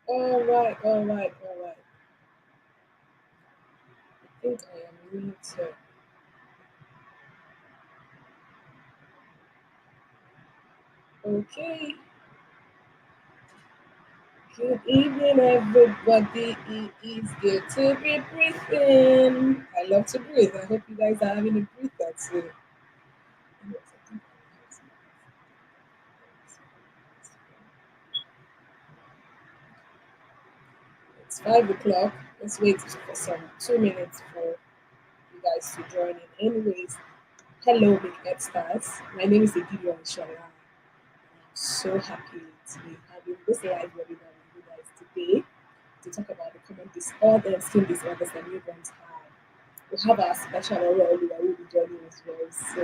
All right, all right, all right. I think I am ready to. Okay. Good evening, everybody. It is good to be breathing. I love to breathe. I hope you guys are having a breather too. It's 5 o'clock. Let's wait for some 2 minutes for you guys to join in. Anyways, hello, Big Ed Stars. My name is Egidio Inshallah. I'm so happy to be having this live webinar with you guys today to talk about the common disorders, skin disorders that newborns have. We have our special Aurora that will be joining as well. So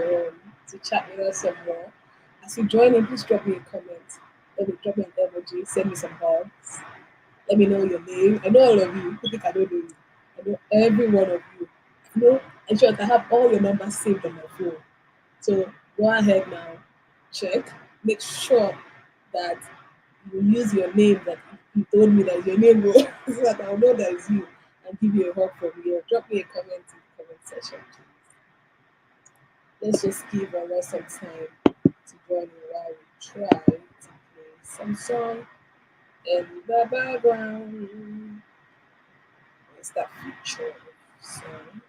to chat with us some more. As you join in, please drop me a comment. Let me drop me an emoji, send me some hugs. Let me know your name. I know all of you. Who think I don't know you? I know every one of you. I know, in short, I have all your numbers saved on my phone. So go ahead now, check, make sure that you use your name that you told me that your name will, so that I'll know that it's you and give you a hug from here. Drop me a comment in the comment section, please. Let's just give our some time to join in while we try to play some song in the background. What's that feature song?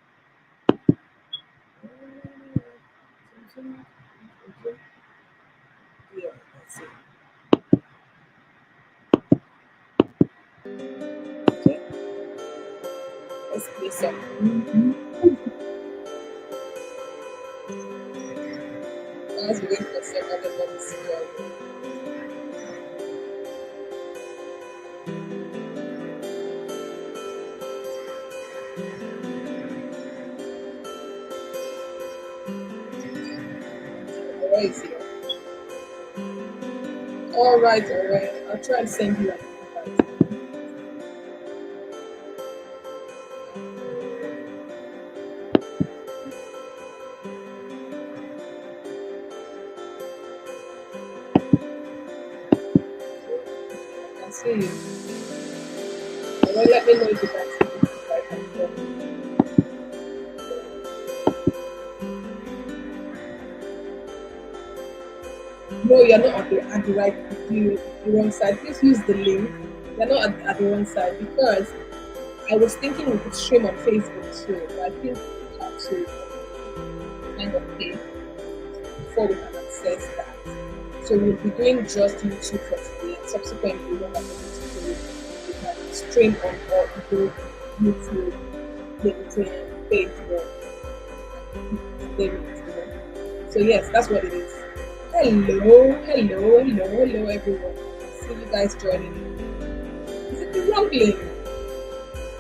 Yeah, that's it. Okay, let's play some. As we wait for some other ones to join. Where is here? All right, all right. I'll try and send you an invite. I can see you. All right, let me know if you can see me. If I can hear. No, you're not at the right, the wrong side. Please use the link. You're not at the wrong side because I was thinking we could stream on Facebook too, but I think we have to kind of pay before we can access that. So we'll be doing just YouTube for today. Subsequently, we'll have to we can stream on all people, YouTube, LinkedIn, Facebook, so yes, that's what it is. Hello, hello, hello, hello, everyone. See you guys joining in. Is it the wrong link?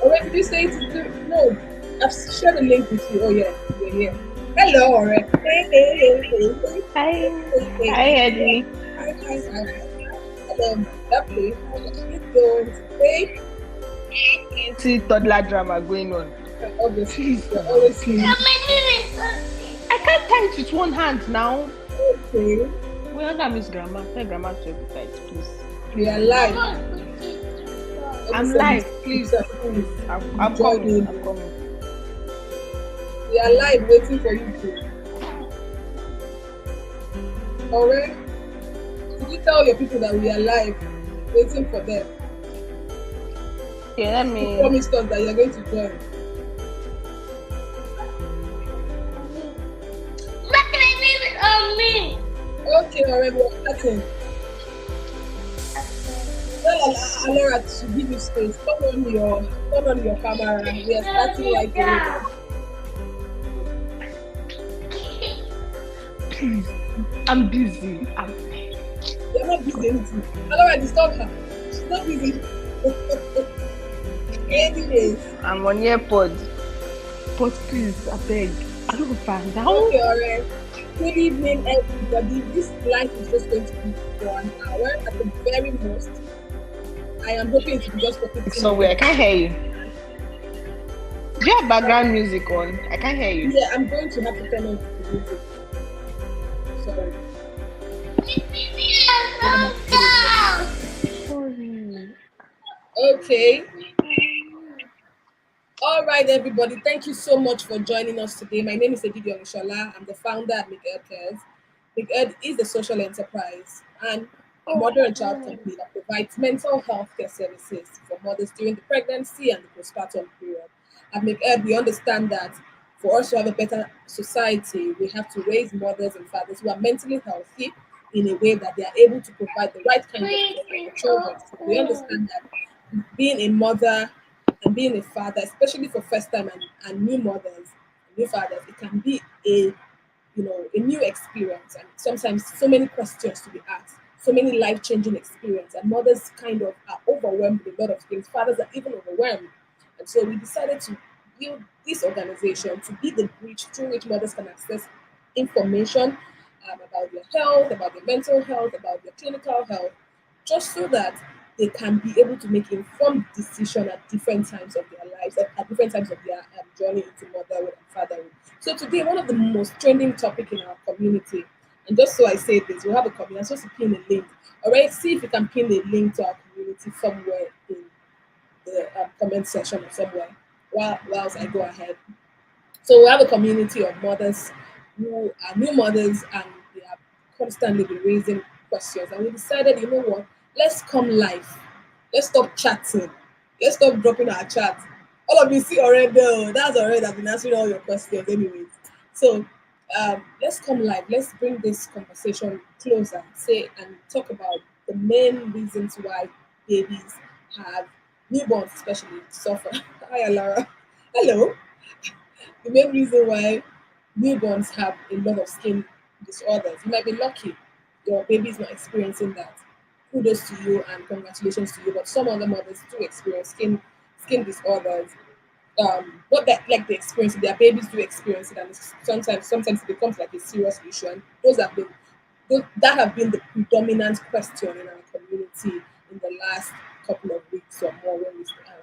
Alright, did you say it's the no? I've shared a link with you. Oh yeah, you're here. Hello, alright. Hey. Hi, Eddie. Hi. Hello, lovely. How are you doing today? See toddler drama going on. Obviously, you're always sleeping. I can't tie it with one hand now. Okay. Well, that means grandma. Tell grandma to help tie it, please. We are live. I'm live, please. I'm coming. I'm coming. We are live waiting for you to. Alright? Did you tell your people that we are live waiting for them? Yeah, let me. You promised us that you're going to join. Okay, alright, we're starting. Tell Alora to give you space. Turn on your camera. We are starting right away. Please, I'm busy. You're not busy anything. Alora, disturb her. She's not busy. Anyways. I'm on AirPod. But please, I beg. I don't find out. Okay, alright. Good evening, everybody. This live is just going to be for an hour at the very most. I am hoping to be just for 15 Somewhere, I can't hear you. Do you have background music on? I can't hear you. Yeah, I'm going to have to turn on the music. Sorry. Sorry. Okay. All right, everybody. Thank you so much for joining us today. My name is Edidi Omishola. I'm the founder at MIKEDCAREs. MIKED is a social enterprise and a mother and child company that provides mental health care services for mothers during the pregnancy and the postpartum period. At MIKED, we understand that for us to have a better society, we have to raise mothers and fathers who are mentally healthy in a way that they are able to provide the right kind of care for the children. So we understand that being a mother and being a father, especially for first time and new mothers, new fathers, it can be a new experience and sometimes so many questions to be asked, so many life-changing experience, and mothers kind of are overwhelmed with a lot of things. Fathers are even overwhelmed. And so we decided to build this organization to be the bridge through which mothers can access information about their health, about their mental health, about their clinical health, just so that they can be able to make informed decision at different times of their lives, at different times of their journey into motherhood and fatherhood. So today, one of the most trending topic in our community, and just so I say this, we have a community. I'm supposed to pin a link. All right, see if you can pin a link to our community somewhere in the comment section or somewhere. Whilst I go ahead, so we have a community of mothers who are new mothers and they have constantly been raising questions. And we decided, you know what, let's come live. Let's stop chatting. Let's stop dropping our chat. All of you see already, that's already I've been answering all your questions anyways. So let's come live. Let's bring this conversation closer. Say and talk about the main reasons why babies have newborns especially suffer. Hi Alara. Hello. The main reason why newborns have a lot of skin disorders. You might be lucky your baby is not experiencing that. Kudos to you and congratulations to you. But some other mothers do experience skin disorders. Not that like they experience it, their babies do experience it, and sometimes it becomes like a serious issue. And that have been the predominant question in our community in the last couple of weeks or more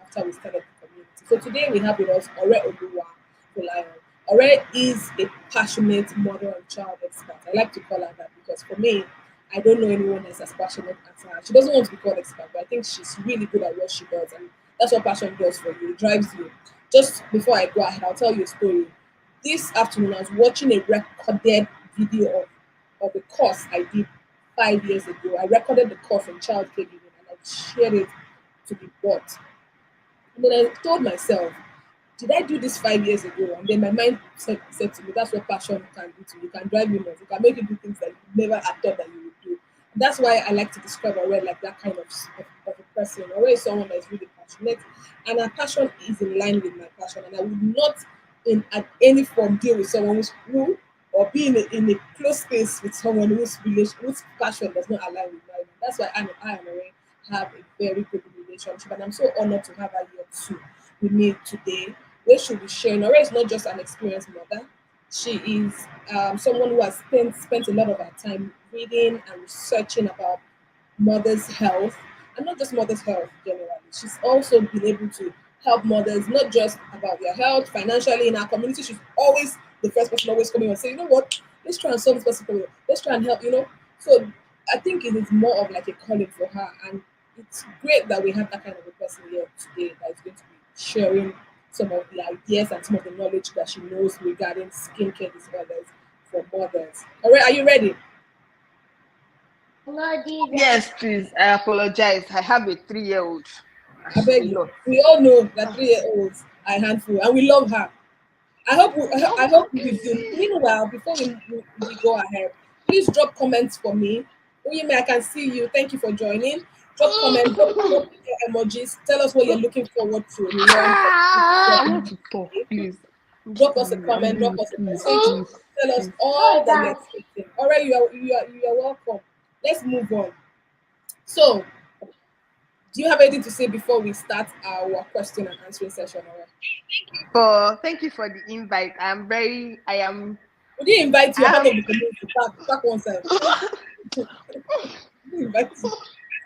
after we started the community. So today we have with us Ore Oluwa Kolayo. Ore is a passionate mother and child expert. I like to call her that because for me, I don't know anyone else as passionate as her. She doesn't want to be called expert, but I think she's really good at what she does, and that's what passion does for you. It drives you. Just before I go ahead, I'll tell you a story. This afternoon, I was watching a recorded video of a course I did 5 years ago. I recorded the course on child caregiving and I shared it to be bought. And then I told myself, did I do this 5 years ago? And then my mind said to me, that's what passion can do to you. It can drive you nuts. It can make you do things that you never had thought that you would do. And that's why I like to describe Aurel like that kind of a person. Aurel is someone that is really passionate, and her passion is in line with my passion. And I would not, in at any form, deal with someone who or be in a close space with someone whose passion does not align with mine. That's why I and Aurel have a very good relationship, and I'm so honored to have her here too with me today. Where she'll be sharing. Nora is not just an experienced mother. She is someone who has spent a lot of her time reading and researching about mothers' health, and not just mothers' health generally. She's also been able to help mothers not just about their health financially in our community. She's always the first person always coming and saying, you know what, let's try and solve this problem. Let's try and help. So I think it is more of like a calling for her, and it's great that we have that kind of a person here today that is going to be sharing some of the ideas and some of the knowledge that she knows regarding skincare disorders for mothers. All right, are you ready? Yes, please. I apologize. I have a 3-year-old. I She's beg a you. lot. We all know that 3 year olds are a handful, and we love her. I hope we do. Meanwhile, before we go ahead, please drop comments for me. Uyeme, I can see you. Thank you for joining. Drop comments, drop emojis. Tell us what you're looking forward to learn from this I want webinar to talk, today. please. I'm Drop us a sorry. I'm comment, drop really, us a please, message, please, tell us please. all that you're expecting. All right, you are welcome. Let's move on. So, do you have anything to say before we start our question and answering session? All right. Thank you for the invite. I am. We didn't invite you. You're part I of the community. Back one side. am. We didn't invite you.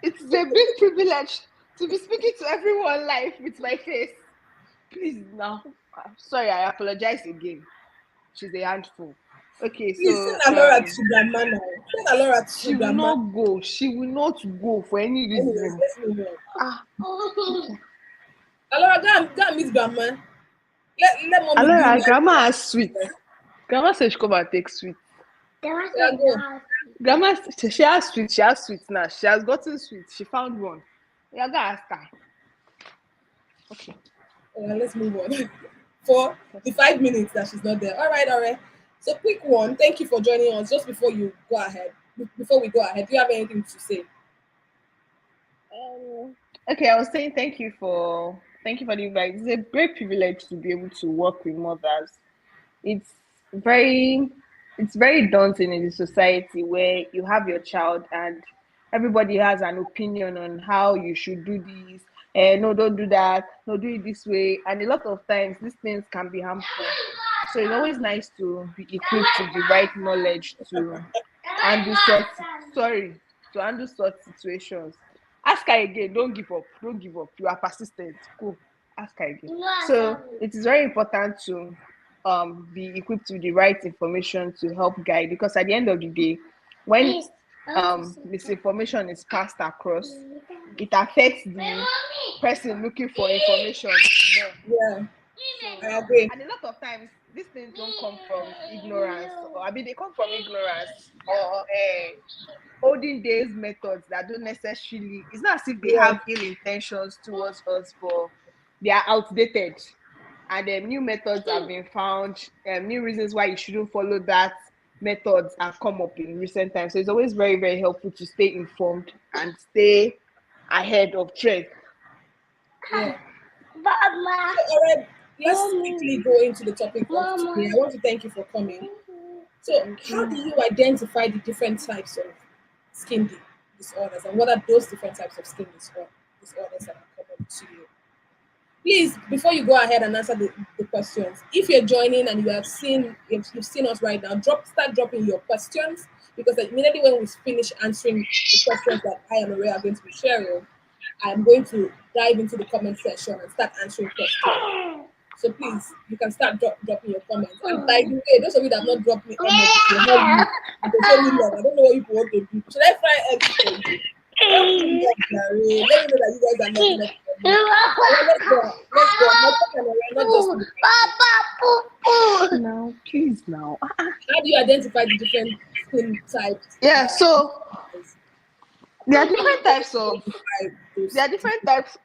It's a big privilege to be speaking to everyone live with my face. Please now. Sorry, I apologize again. She's a handful. Okay, Please send so Alora to grandma now. Send Alora to she will grandma. not go. She will not go for any Anyways, reason. let's move on. Ah, okay. Alora, go and meet grandma. Let mommy do Alora, that. grandma has sweets. Grandma said she come and take sweets. Yeah, go. Grandma, she has sweets. She has sweets now. She has gotten sweets. She found one. Yeah, go ask her. Okay. Let's move on. For the 5 minutes that she's not there. All right, all right. So quick one. Thank you for joining us. Just before you go ahead, before we go ahead, do you have anything to say? Okay, I was saying thank you for the invite. It's a great privilege to be able to work with mothers. It's very it's very daunting in the society where you have your child and everybody has an opinion on how you should do this. No, don't do that. No, do it this way. And a lot of times these things can be harmful. So it's always nice to be equipped with the right knowledge to handle such sorry to handle such situations. Ask her again. Don't give up. Don't give up. You are persistent. Go. Ask her again. So it is very important to be equipped with the right information to help guide, because at the end of the day, when misinformation is passed across, it affects the person looking for information more. Yeah, So, I agree. and a lot of times these things don't come from ignorance, or I mean they come from ignorance or olden days methods that don't necessarily, it's not as if they Yeah, have ill intentions towards us, but they are outdated. And new methods have been found, new reasons why you shouldn't follow that methods have come up in recent times. So it's always very, very helpful to stay informed and stay ahead of trend. yeah. Mama. So, all right, let's quickly go into the topic of today. I want to thank you for coming. So, Thank how do you. you identify the different types of skin disorders, and what are those different types of skin disorders that are common to you? Please, before you go ahead and answer the questions, if you're joining and you've seen us right now, start dropping your questions, because immediately when we finish answering the questions that I am aware are going to be sharing, I am going to dive into the comment section and start answering questions. So please, you can start dropping your comments. And by the way, those of you that have not dropped me emojis, will help you because show me love. I don't know what people want to do. Should I fry eggs for you? Help me love, Gary. Let me know that you guys are loving up for me. Let's go. Let's go. I'm not talking around, not just to be. Now, please, now. How do you identify the different skin types? Yeah, so there are different types of. Those There are different types.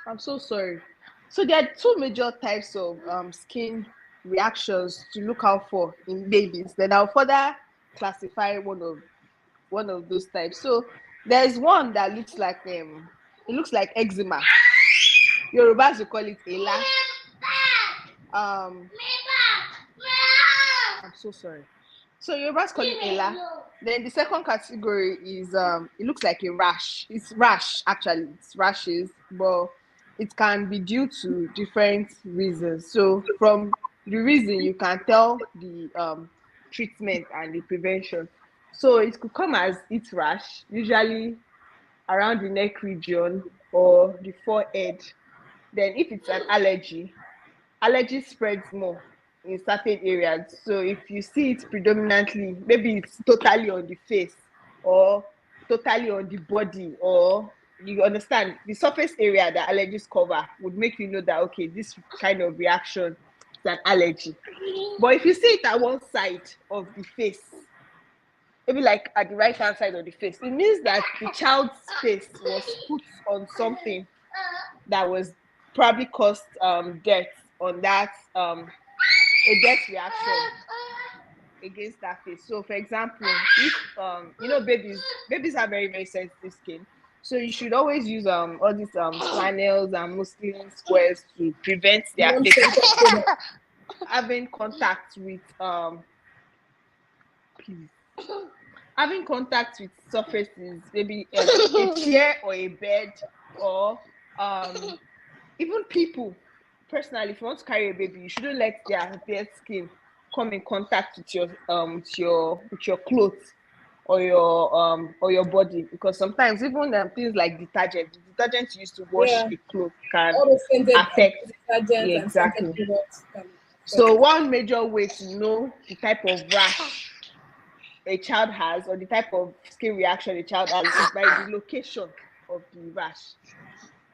I'm so sorry. So there are two major types of skin reactions to look out for in babies. Then I'll further classify one of those types. So there's one that looks like it looks like eczema. Yorubas will call it ela. Um, I'm so sorry. So Yorubas call it ela. Then the second category is it looks like a rash. It's rash actually. It's rashes, but it can be due to different reasons. So from the reason you can tell the treatment and the prevention. So it could come as heat rash, usually around the neck region or the forehead. Then if it's an allergy spreads more in certain areas. So if you see it predominantly, maybe it's totally on the face or totally on the body, or you understand the surface area that allergies cover would make you know that okay, this kind of reaction is an allergy. But if you see it at one side of the face, maybe like at the right hand side of the face, it means that the child's face was put on something that was probably caused death on that a death reaction against that face. So for example, if babies have very, very sensitive skin. So you should always use all these flannels and muslin squares to prevent their face non-scented products. having contact with please having contact with surfaces, maybe a chair or a bed or even people. Personally, if you want to carry a baby, you shouldn't let their bare skin come in contact with your clothes or your body, because sometimes even things like detergent used to wash Yeah, a cloth can all those scented affect. detergents Yeah, and scented exactly. products can So one major way to know the type of rash a child has or the type of skin reaction a child has is by the location of the rash.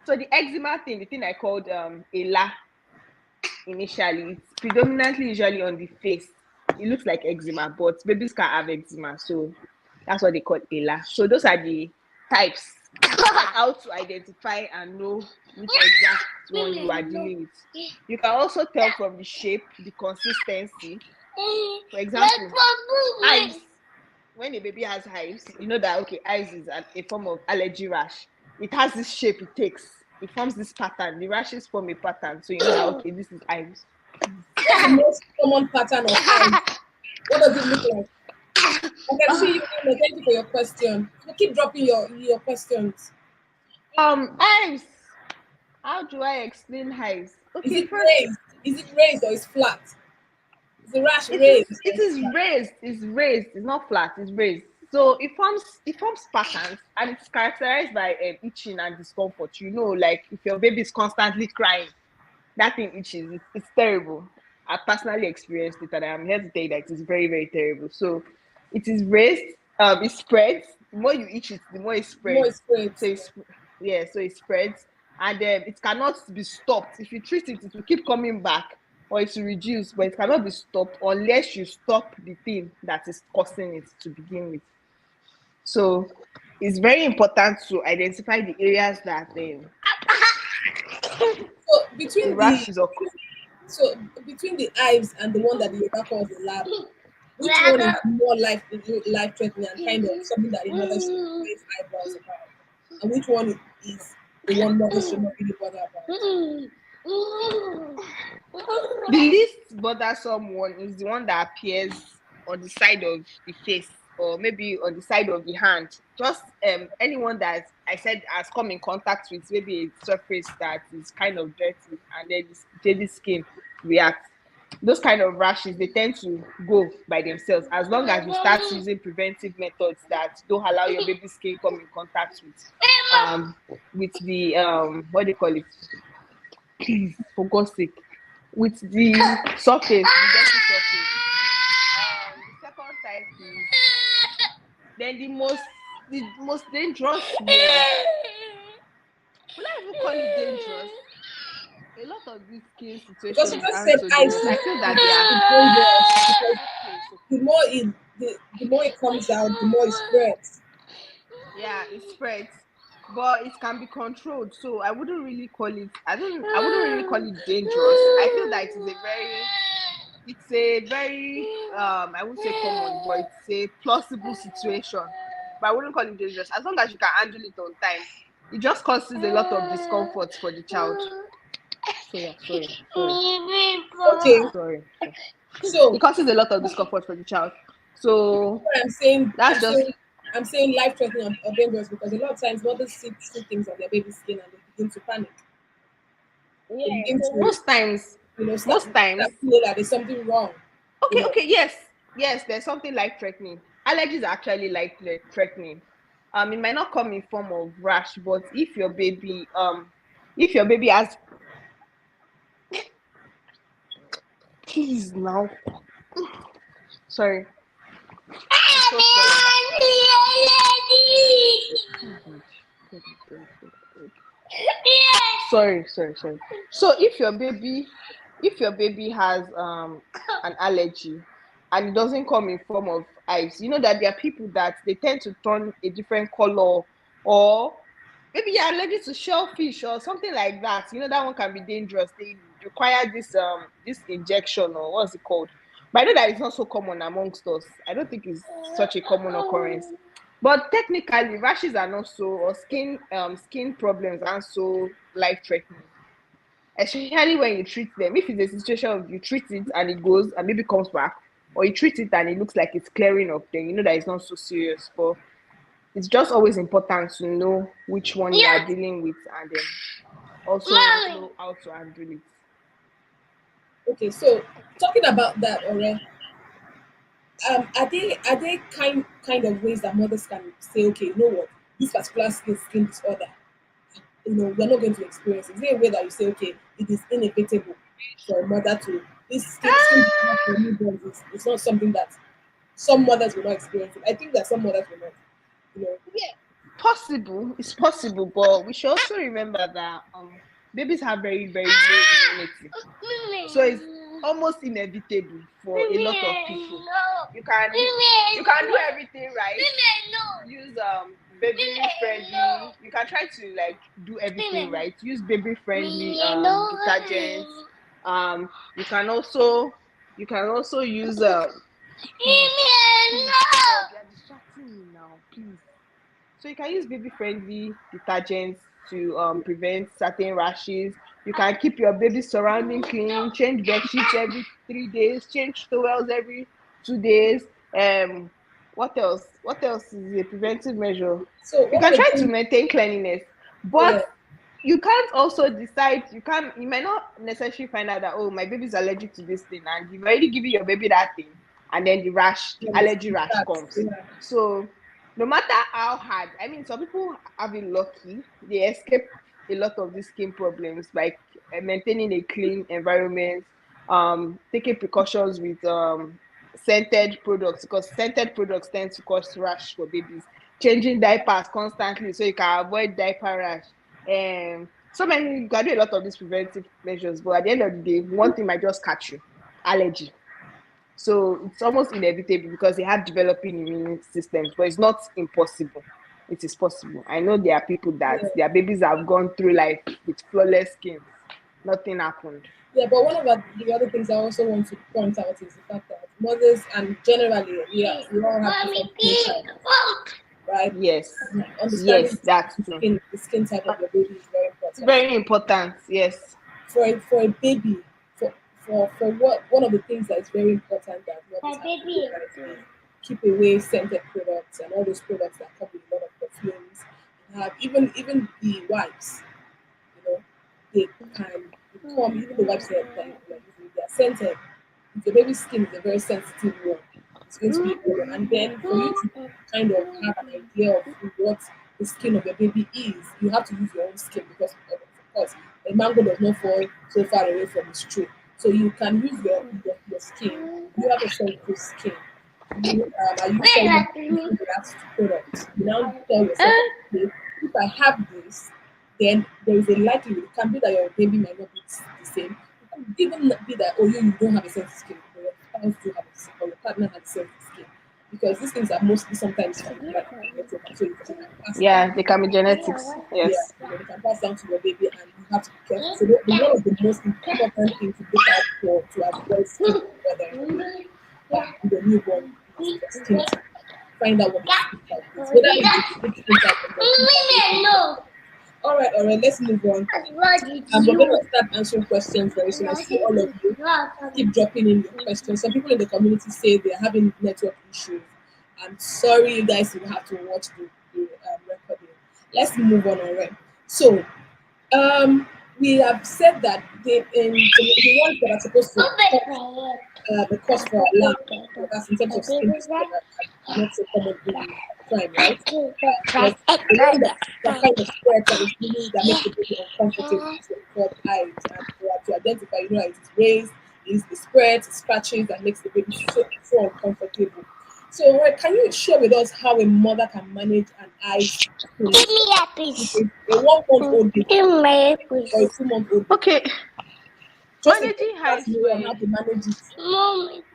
So the eczema thing, the thing I called ELA initially, it's predominantly usually on the face. It looks like eczema, but babies can have eczema, so that's what they call ELA. So those are the types and how to identify and know which exact one you are dealing with. You can also tell from the shape, the consistency. For example, eyes. When a baby has hives, you know that okay, eyes is a form of allergy rash. It has this shape it takes. It forms this pattern. The rashes form a pattern, so you know that okay, this is hives. What's the most common pattern of eyes? What does it look like? I can see you. Emma. Thank you for your question. So keep dropping your questions. Hives. How do I explain hives? Is Okay, it first, raised? Is it raised or is flat? Is the rash it raised? is raised. It's raised. It's not flat. It's raised. So it forms patterns, and it's characterized by itching and discomfort. You know, like if your baby is constantly crying, that thing itches. It's terrible. I personally experienced it, and I'm here to tell you that it is very, very terrible. So it is raised. It spreads. The more you itch it, the more it More spreads. So spreads. yeah, so it spreads, and it cannot be stopped. If you treat it, it will keep coming back, or it will reduce, but it cannot be stopped unless you stop the thing that is causing it to begin with. So it's very important to identify the areas that So the between the rashes occur. so between the hives and the one that the Yoruba calls the lab, which one is more life threatening and kind of something that the mother should raise eyebrows about? And which one is the one mothers should not really bother about? The least bothersome one is the one that appears on the side of the face or maybe on the side of the hand. Just anyone that I said has come in contact with maybe a surface that is kind of dirty and then this baby skin reacts. Those kind of rashes, they tend to go by themselves as long as you start using preventive methods that don't allow your baby skin come in contact with the what do you call it? Please, for God's sake, with the surface, the dirty surface. The second type is then the most dangerous one. Will I even call it dangerous? A lot of these skin Because you situations just aren't said so eyes dangerous. is I feel that dangerous because they are the more it comes out, the more it spreads. yeah, it spreads, but it can be controlled. So I wouldn't really call it. I wouldn't really call it dangerous. I feel that it's a very I wouldn't say common, but it's a plausible situation. But I wouldn't call it dangerous as long as you can handle it on time. It just causes a lot of discomfort for the child. So yeah, Okay, sorry. so It causes a lot of discomfort for the child. So what I'm saying, that's just I'm saying life threatening or dangerous because a lot of times mothers see things on their baby's skin and they begin to panic. They yeah. begin So to, start most times, feeling like there's something wrong. okay, yes, there's something life threatening. Allergies are actually life threatening. It might not come in form of rash, but if your baby has, please now, sorry, I'm so sorry. Sorry. So if your baby has an allergy and it doesn't come in form of hives, you know that there are people that they tend to turn a different color, or maybe you're allergic to shellfish or something like that. You know that one can be dangerous. They require this injection, or what's it called? But I know that it's not so common amongst us. I don't think it's such a common occurrence. But technically, rashes are not so, or skin problems aren't so life threatening, especially when you treat them. If it's a situation of you treat it and it goes and maybe comes back, or you treat it and it looks like it's clearing up, then you know that it's not so serious. But it's just always important to know which one you are dealing with and then also know how to handle it. Okay, so talking about that, alright. Are they kind of ways that mothers can say, okay, you know what, this particular skin disorder, we're not going to experience it. Is there a way that you say, okay, it is inevitable for a mother to, this skin disease for newborns is not something that some mothers will not experience it. I think that some mothers will not, you know. Yeah, possible. It's possible, but we should also remember that babies have very, very low immunity. So it's almost inevitable for a lot of people. You can do everything right. Use baby friendly. You can try to like do everything right. Use baby friendly detergents. You can also use please, God, you're distracting me now, please. So you can use baby-friendly detergents to prevent certain rashes. You can keep your baby surrounding clean, change bed sheets every 3 days, change towels every 2 days. What else? What else is a preventive measure? So You one of can the try to things, maintain cleanliness, yeah, but you can't also decide. You might not necessarily find out that, oh, my baby's allergic to this thing, and you've already given your baby that thing, and then the when allergy it rash starts, comes. yeah, So no matter how hard, I mean, some people have it lucky, they escape a lot of these skin problems by maintaining a clean environment, taking precautions with scented products, because scented products tend to cause rash for babies, changing diapers constantly so you can avoid diaper rash. So many, you can do a lot of these preventive measures, but at the end of the day, one thing might just catch you: allergy. So it's almost inevitable because they have developing immune systems, but it's not impossible. It is possible. I know there are people that yeah, their babies have gone through life with flawless skins. Nothing happened. yeah. But one of the other things I also want to point out is the fact that mothers and generally we all have different skin types, right? Yes. And understanding Yes, that's true. the skin type of your baby is very important. Very important. Yes. For a baby, for what one of the things that is very important that mothers have to do, right, is keep away scented products and all those products that come with a lot of perfumes. And have even the wipes, you know, they can become even the wipes that you're using, they are scented. If your baby's skin is a very sensitive one, it's going to be a problem. And then for you to kind of have an idea of what the skin of your baby is, you have to use your own skin because, of course, a mango does not fall so far away from its tree. So you can use your skin. You have a sensitive skin. Are you someone who reacts to products? You now tell yourself, okay, if I have this, then there is a likelihood it can be that your baby might not be the same. It could even be that you don't have a sensitive skin, but your spouse do have a or your partner has a sensitive skin. Because these things are mostly sometimes like genetic, so you can pass it down. Yeah, they can be genetics. Yeah, Yes. you know, they can pass down to your baby, and you have to be careful. So one of the most important things to look out for to avoid skin weather in the baby, in the newborn, is the skin type. Find out what the skin type is, whether it's the good skin type or the skin type. All right, let's move on. We're going to start answering questions very soon. I see all of you keep dropping in your questions. Some people in the community say they're having network issues. I'm sorry, you guys will have to watch the recording. Let's move on, all right. So, we have said that the ones that are supposed to cut the cost for alarm, that's in terms of skin disease that are not so common in crime, right? There's the one that kind of spread that is really that makes the baby uncomfortable is called hives, and to identify, it is raised, is the spread, it's scratches that makes the baby so uncomfortable. So, Roy, can you share with us how a mother can manage an hives with a 1 month old baby or a 2 month old baby? Okay. Just a Managing class hives meal on how with to manage it.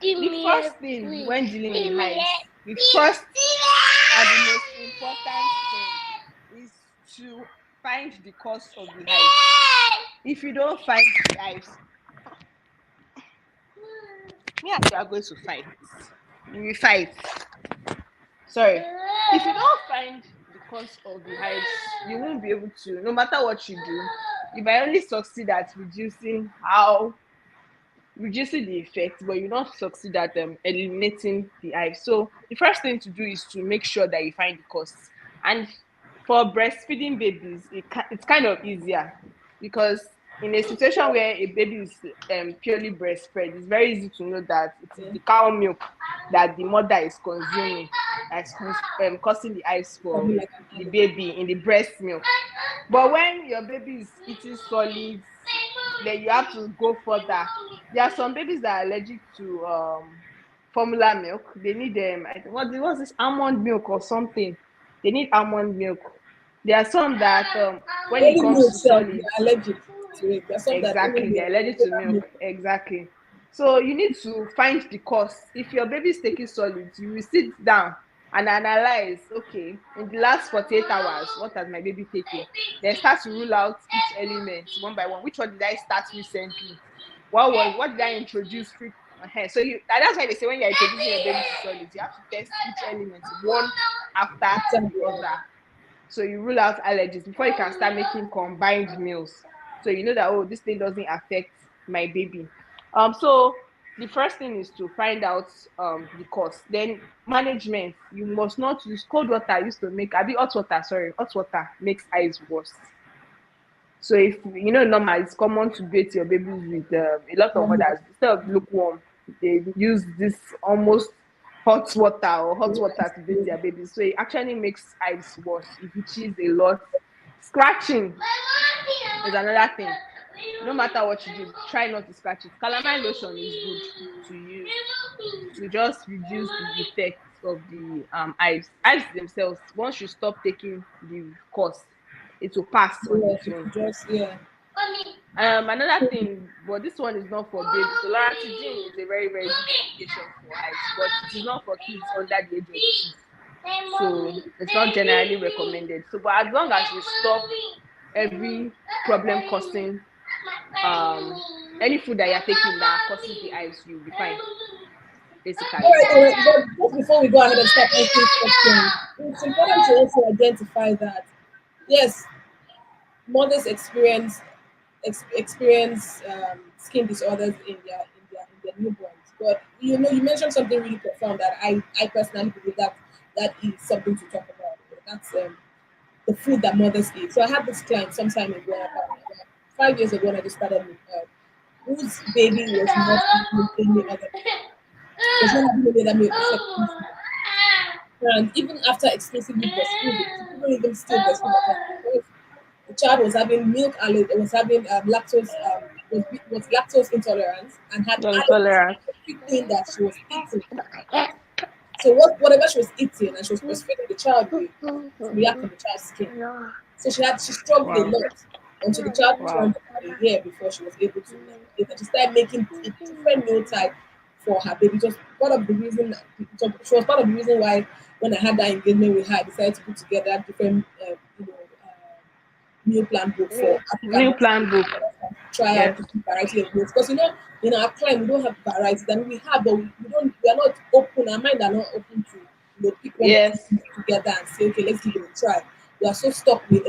the first thing when dealing with hives, the first and the most important thing is to find the cause of the hives. If you don't find the hives, me and you are going to fight. We will fight. Sorry. If you don't find the cause of the hives, you won't be able to, no matter what you do, you might only succeed at reducing the effect, but you don't succeed at eliminating the hives. So the first thing to do is to make sure that you find the cause. And for breastfeeding babies, it's kind of easier because in a situation where a baby is purely breastfed, it's very easy to know that it is Yeah. the cow milk that the mother is consuming that's causing the hives for Probably like an the allergy. baby in the breast milk. But when your baby is eating solids, then you have to go further. There are some babies that are allergic to formula milk. They need what's this, almond milk or something. They need almond milk. There are some that when it Only comes milk to self, solids, they're allergic to it. There's some that only exactly, they're milk. allergic to milk. Exactly. So you need to find the cause. If your baby is taking solids, you will sit down and analyze, okay, in the last 48 hours, what has my baby taken? Then start to rule out each element one by one. Which one did I start recently? What did I introduce? So that's why they say when you're introducing your baby to solids, you have to test each element one after the other. So you rule out allergies before you can start making combined meals. So you know that, oh, this thing doesn't affect my baby. So the first thing is to find out the cause. Then management. You must not use cold water. Used to make hot water. Sorry, hot water makes eyes worse. So if you know normal, it's common to bathe your babies with a lot of mothers instead of lukewarm, they use this almost hot water or hot water to bathe their babies. So it actually makes eyes worse. It itches a lot. Scratching is another thing. No matter what you do, try not to scratch it. Calamine lotion is good to use to just reduce the effects of the eyes. Eyes themselves, once you stop taking the course, it will pass on Yeah, its own. just Another thing, but this one is not for babies. So loratadine is a very, very good medication for eyes, but it is not for kids under the age of 2. So it's not generally recommended. So, but as long as you stop every problem causing any food that you're taking that causes the eyes, you'll be fine. Basically. all right. But just before we go ahead and start answering questions, it's important to also identify that yes, mothers experience skin disorders in their newborns. But you mentioned something really profound that I personally believe that is something to talk about. That's the food that mothers eat. So I had this client some time ago, about 5 years ago, when I just started with her, whose baby was not eating any other, was not having any other milk except this milk. And even after exclusively breastfeeding, she couldn't even still breastfeed at all because the child was having milk allergy, was having lactose, was lactose intolerance, and had allergies Intolerance. to everything that she was eating. So whatever she was eating and she was breastfeeding the child with, to react on the child's skin. So she struggled a Wow. lot until the child Wow. turned about a year before she was able to eat. And she started making a different meal type for her baby. It was part of the reason. She was part of the reason why when I had that engagement with her, I decided to put together different, meal plan book for African Meal mothers plan book. to try out Yes. different variety of meals. Because in our time we don't have varieties, and we have, but we are not open. Our mind are not open to pick one or two Yes. things together and say, okay, let's give it a try. We are so stuck with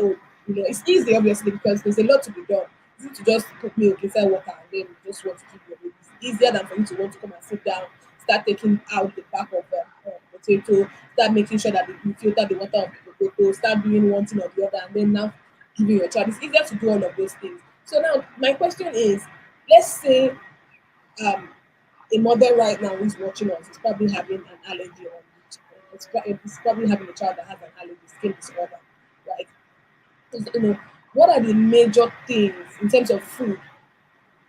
it's easy obviously because there's a lot to be done. It's easy to just put milk inside water and then you just want to give your baby. It's easier than for you to want to come and sit down, start taking out the back of the potato, start making sure that you filter the water of the potato, start doing one thing or the other, and then now giving your child. It's easier to do all of those things. So now my question is, let's say um, a mother right now who's watching us is probably having an allergy on it's probably having a child that has an allergy, skin disorder, right? What are the major things in terms of food,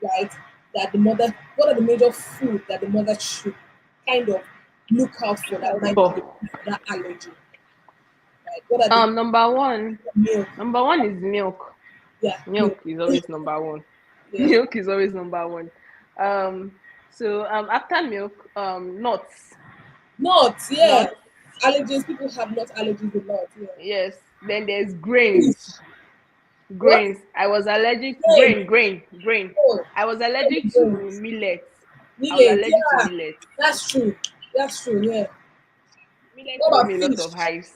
right? What are the major food that the mother should kind of look out for that might be For that allergy, right? What are the number one. milk? Number one is milk. Yeah, milk. Milk is always number one. Yeah, Milk is always number one. So after milk, nuts. nuts. Yeah, Nuts. allergies. People have nut allergies a lot. Yeah. Yes. Then there's Fish. grains. What? Grains. I was allergic Grain. grain. Oh, I was any allergic to grains. millet. I was Millet. allergic to Yeah, millet. that's true. That's true. Yeah. Millet What gave about me a lot of fish? hives.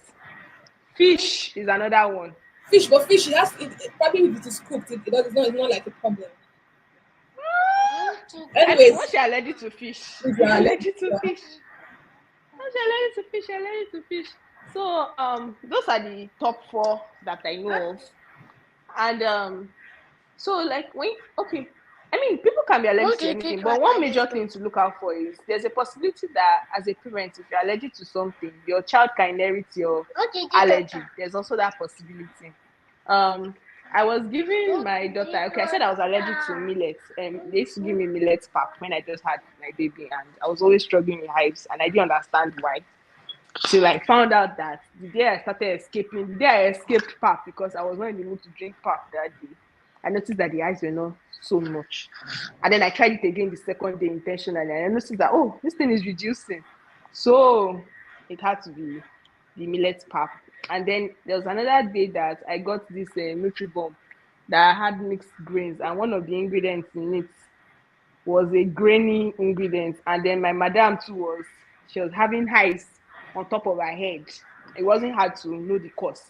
Fish is another one. Fish, but fish, probably if it is cooked, it's not like a problem. I mean, Anyways, once you're allergic to fish, if you you're are allergic allergic to to fish. Once you're allergic to fish, you're allergic to fish. So those are the top 4 that I know of. And so like when okay, I mean people can be allergic to anything, but one major thing to look out for is there's a possibility that as a parent, if you're allergic to something, your child can inherit your allergy. There's also that possibility. Um I was giving my daughter. Okay, I said I was allergic to millet. They used to give me millet pap when I just had my baby, and I was always struggling with hives, and I didn't understand why. Till I found out that the day I started escaping, the day I escaped pap because I was not in the mood to drink pap that day, I noticed that the eyes were not so much. And then I tried it again the second day intentionally, and I noticed that, oh, this thing is reducing. So it had to be the millet pap. And then there was another day that I got this Nutribomb that had mixed grains, and one of the ingredients in it was a grainy ingredient. And then my madam too she was having hives on top of her head. It wasn't hard to know the cause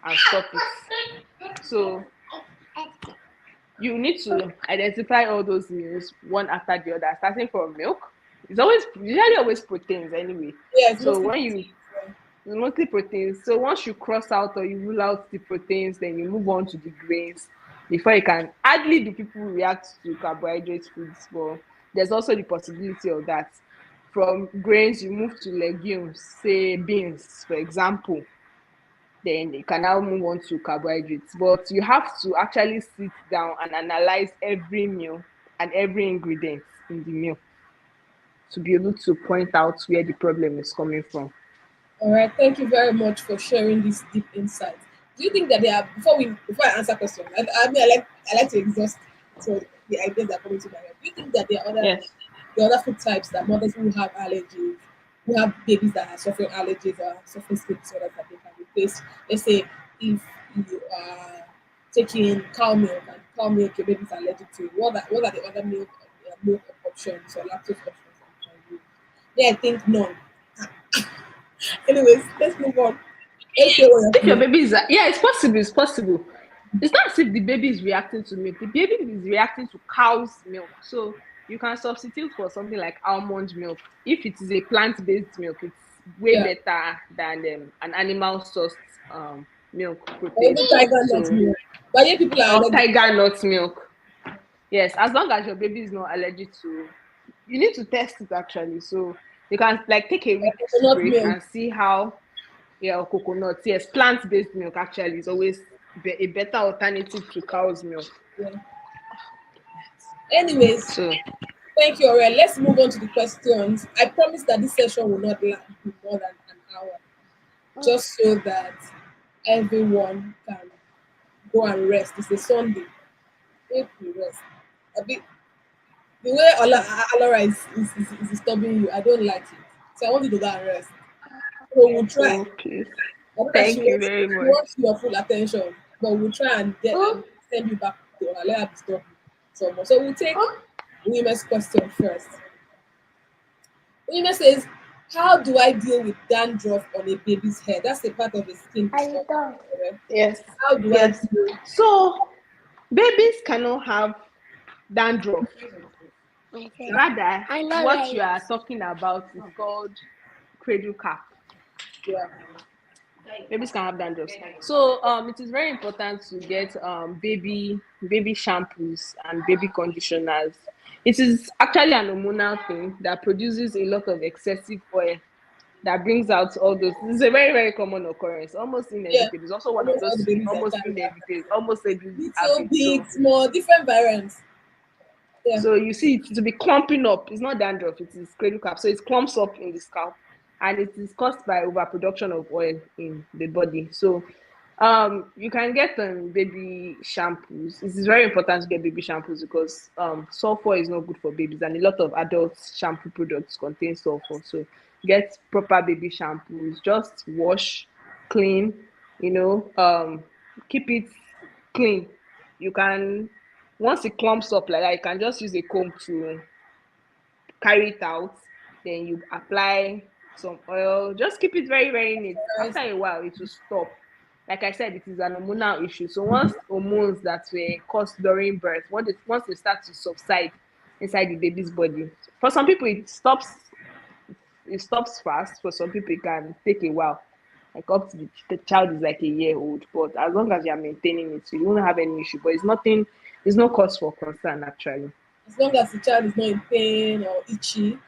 and stop it. So you need to identify all those meals one after the other, starting from milk. It's usually always proteins anyway. Yeah, it's So mostly when you mostly proteins. So once you cross out or you rule out the proteins, then you move on to the grains before you can. Hardly do people react to carbohydrate foods, but there's also the possibility of that. From grains, you move to legumes, say beans, for example. Then you can now move on to carbohydrates. But you have to actually sit down and analyze every meal and every ingredient in the meal to be able to point out where the problem is coming from. All right. Thank you very much for sharing this deep insight. Do you think that there are before I answer question? I mean, I like to exhaust so the ideas that come into my head. Do you think that Yes. there are other food types that mothers who have allergies, who have babies that are suffering allergies or suffering skin disorders that they can replace? Let's say if you are taking cow milk and cow milk your baby's allergic to, what are the other milk options or lactose options that you can use? Yeah, I think none. Anyways, let's move on. Let's say what If you're your saying. baby is, yeah, it's possible. It's possible. It's not as if the baby is reacting to milk. The baby is reacting to cow's milk. So you can substitute for something like almond milk. If it is a plant-based milk, it's way Yeah. better than an animal-sourced milk Or protein. even tiger nut So, milk. But yeah, people are or allergic. tiger nut milk. Yes, as long as your baby is not allergic to, you need to test it actually. So you can like take a Or week's coconut break milk. and see how. Yeah, or coconut. Yes, plant-based milk actually is always a better alternative to cow's milk. Yeah. Anyways, So, thank you, Aurel. Let's move on to the questions. I promise that this session will not be more than an hour, just so that everyone can go and rest. It's a Sunday. Make we rest. A bit the way Alara is disturbing you, I don't like it. So I want you to go and rest. So we'll try. okay. I know that Thank you very she much. wants your full attention, but we'll try and get and send you back to her. Let her be stopped some more. So we'll take Women's question first. Women says, how do I deal with dandruff on a baby's head? That's a part of the skin disorder. Correct? Yes. How do I Yes. deal? So, babies cannot have dandruff. Rather, what you are talking about is called cradle cap. Yeah. Babies can have dandruff. So it is very important to get baby shampoos and baby conditioners. It is actually an hormonal thing that produces a lot of excessive oil that brings out all those. This is a very, very common occurrence, almost Yeah. inevitable. It's also one of Almost all the those babies are almost carrying that. inevitable, almost babies have Little, it. big, small, different variants. Yeah. So you see it to be clumping up. It's not dandruff, it is cradle cap. So it clumps up in the scalp and it is caused by overproduction of oil in the body. So you can get baby shampoos. It is very important to get baby shampoos because sulfur is not good for babies and a lot of adult shampoo products contain sulfur. So get proper baby shampoos. Just wash, clean, keep it clean. You can once it clumps up like that, you can just use a comb to carry it out. Then you apply some oil. Just keep it very, very neat. Right. After a while, it will stop. Like I said, it is an hormonal issue. So once hormones that were caused during birth, once they start to subside inside the baby's body, for some people it stops fast. For some people it can take a while, like up to the child is like a year old. But as long as you are maintaining it, you won't have any issue. But it's no cause for concern actually. As long as the child is not in pain or itchy.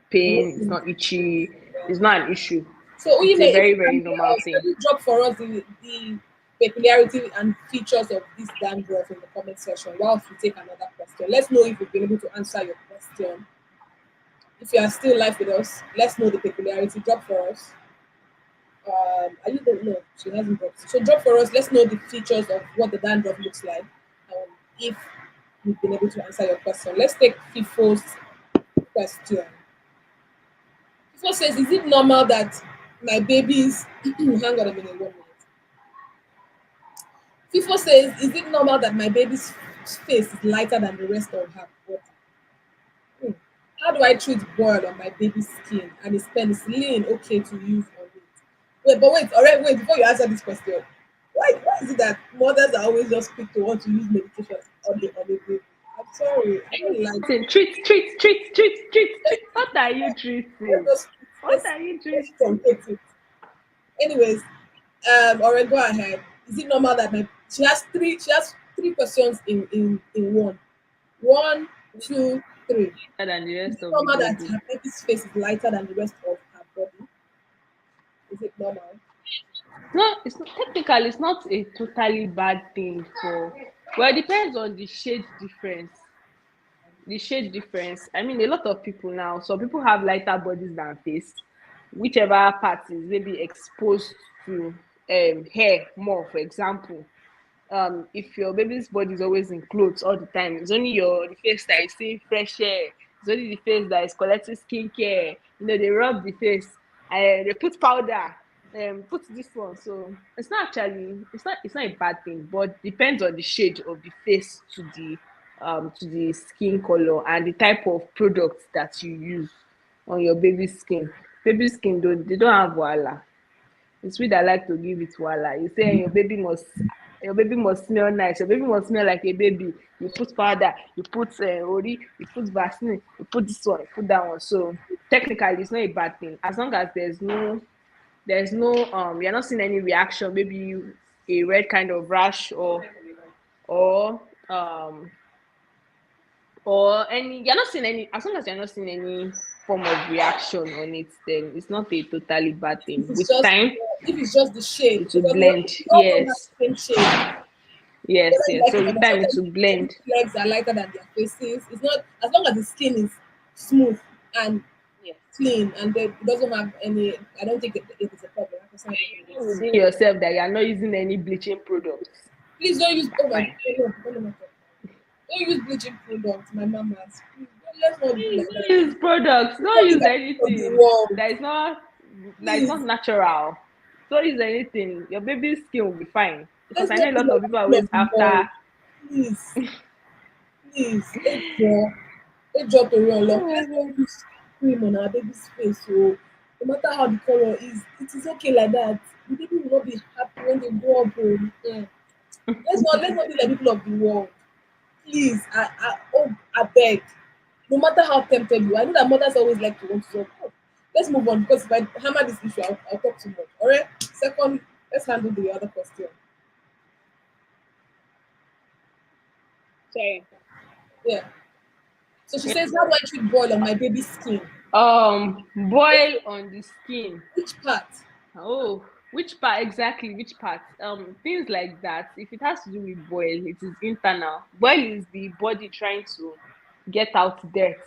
Pain, it's not itchy, it's not an issue. So It's a Uyime, if very, you very can normal thing. steady drop for us the peculiarity and features of this dandruff in the comment section whilst we take another question. Let's know if we've been able to answer your question. If you are still live with us, let's know the peculiarity. Drop for us. I don't know. She hasn't dropped. So drop for us. Let's know the features of what the dandruff looks like. If we've been able to answer your question. Let's take FIFO's question. FIFO says, is it normal that my babies hang on a minute, 1 minute. FIFO says, is it normal that my baby's face is lighter than the rest of her body? How do I treat boil on my baby's skin? And is penicillin okay to use on it? Wait, alright, wait, before you answer this question, why is it that mothers are always just quick to want to use medication on the baby? I'm sorry, I don't like it. Treat. What are you treating? What are you treating? Anyways, alright, go ahead. Is it normal that she has three questions in one? 1, 2, 3. Than the Is rest it of the normal that body. her baby's face is lighter than the rest of her body? Is it normal? No, it's not technically it's not a totally bad thing for well, it depends on the shade difference. The shade difference. I mean, a lot of people now, some people have lighter bodies than face, whichever part is maybe exposed to hair more, for example. If your baby's body is always in clothes all the time, it's only the face that is seeing fresh air, it's only the face that is collecting skincare. They rub the face, they put powder, put this one. So it's not a bad thing, but depends on the shade of the face to the skin color and the type of products that you use on your baby's skin. Baby skin they don't have wahala. It's we that like to give it wahala. You say your baby must smell nice. Your baby must smell like a baby. You put powder, you put ori, you put vaseline, you put this one, you put that one. So technically, it's not a bad thing as long as there's no you're not seeing any reaction, maybe a red kind of rash or um or any you're not seeing any as long as you're not seeing any form of reaction on it, then it's not a totally bad thing. If it's With just time, if it's just the shade, it will because blend. we all don't have Yes, the same shade. yes, Whether you yes. like So it or with not, time, it sometimes will blend. people's legs are lighter than their faces. It's not as long as the skin is smooth and Yes. clean and it doesn't have any. I don't think it is a problem. I can You know within yourself that you are not using any bleaching products. Please don't use. Oh my God, Fine. don't use bleaching products. My mama's. Please let's not do like that. Don't use products. Don't Don't be use like of the anything world. that is not Please, natural. Don't use anything. Your baby's skin will be fine. Because let's I know not a be lot of like people are people always of the world. after. Please, please, Ejo to run long. Oh my Let's not God. use cream on our baby's face. So no matter how the color is, it is okay like that. The baby will not be happy when they grow up. Yeah. Let's not be like people of the world. Please, I beg. No matter how tempted you are, I know that mothers always like to want to talk. Oh, let's move on because if I hammer this issue, I'll talk too much. All right. Second, let's handle the other question. Sorry. Yeah. So she says, how do I treat boil on my baby's skin? Boil on the skin. Which part? Oh, which part exactly? Which part? Things like that. If it has to do with boil, it is internal. Boil is the body trying to get out dirt.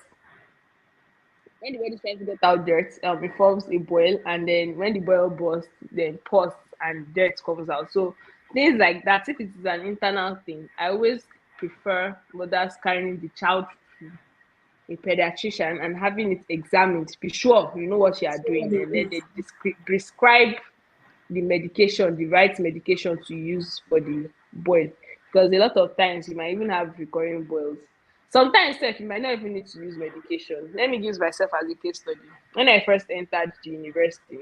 When the body tries to get out dirt, it forms a boil, and then when the boil bursts, then pus and dirt comes out. So things like that. If it is an internal thing, I always prefer mothers carrying the child to a pediatrician and having it examined. Be sure you know what you are So what doing, it and then is. they prescribe the medication, the right medication to use for the boil. Because a lot of times you might even have recurring boils. Sometimes you might not even need to use medication. Let me use myself as a case study. When I first entered the university,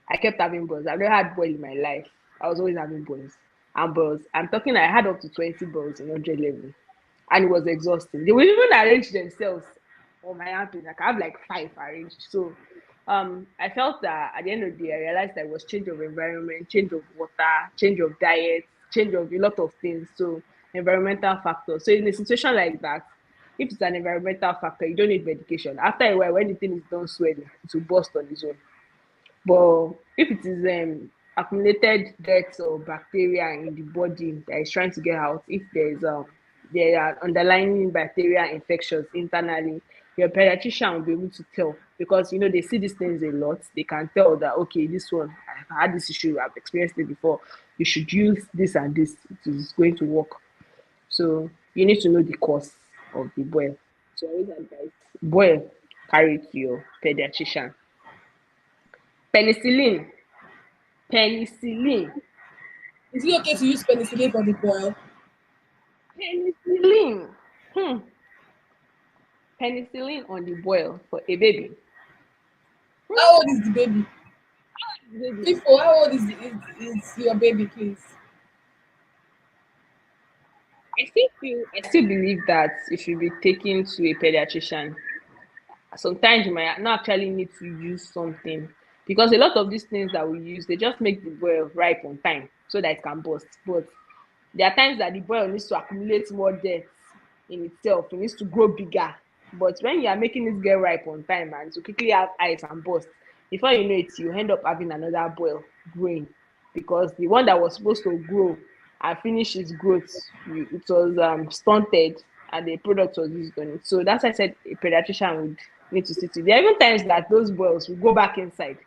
I kept having boils. I've never had boil in my life. I was always having boils and boils. I'm talking I had up to 20 boils in 100 level. And it was exhausting. They would even arrange themselves on my armpit. Like I have like 5 arranged. So I felt that at the end of the day, I realized that it was change of environment, change of water, change of diet, change of a lot of things. So environmental factors. So in a situation like that, if it's an environmental factor, you don't need medication. After a while, when the thing is done swelling, it will burst on its own. But if it is accumulated dirt or bacteria in the body that is trying to get out, if there are underlying bacteria infections internally, your pediatrician will be able to tell, because they see these things a lot. They can tell that, okay, this one, I've had this issue, I've experienced it before. You should use this and this. It is going to work. So you need to know the cause of the boil. So I always advise boil, carry it to your pediatrician. Penicillin. Penicillin. Is it okay to use penicillin for the boil? Penicillin. Penicillin on the boil for a baby. How old is the baby? Baby. Before, how old is your baby, please? I still believe that you should be taken to a pediatrician. Sometimes you might not actually need to use something, because a lot of these things that we use, they just make the boil ripe on time so that it can burst. But there are times that the boil needs to accumulate more dirt in itself. It needs to grow bigger. But when you are making it get ripe on time and to quickly have ice and burst, before you know it, you end up having another boil growing, because the one that was supposed to grow and finish its growth, it was stunted, and the product was used on it. So that's why I said a pediatrician would need to sit with. There are even times that those boils will go back inside.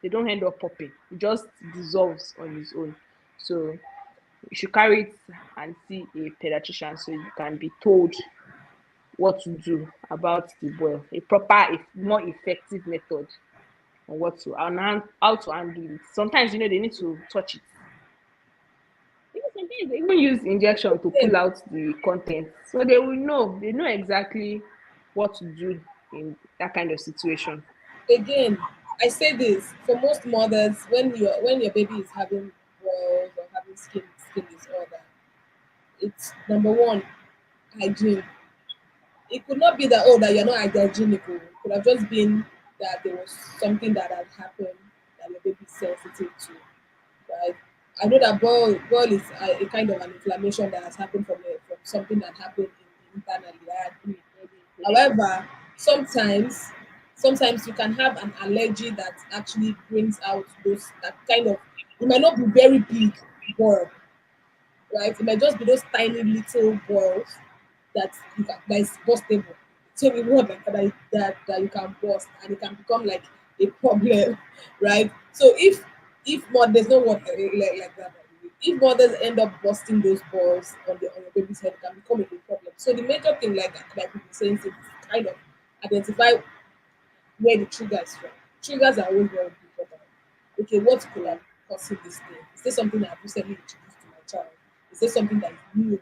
They don't end up popping. It just dissolves on its own. So you should carry it and see a pediatrician so you can be told what to do about the boil. A proper, more effective method on how to handle it. Sometimes they need to touch it. Sometimes they even use injection to pull Again, out the content. So they know exactly what to do in that kind of situation. again, I say this for most mothers, when your baby is having boils or having skin disorder, it's number one, hygiene. It could not be that, oh, that you're not hygienic. Oh. It could have just been that there was something that had happened that your baby is sensitive to, right? I know that boil is a kind of an inflammation that has happened from something that happened internally. I agree. However, sometimes sometimes you can have an allergy that actually brings out those that kind of, it might not be very big boil, right? It might just be those tiny little balls that is bustable. So we want that you can bust and it can become like a problem, right? So if more there's no word like that. If mothers end up busting those balls on your baby's head, it can become a big problem. So the major thing, like people saying, is kind of identify where the trigger is from. Triggers are always very important. Okay, what could have caused this thing? Is this something I've recently introduced to my child? Is this something that is new?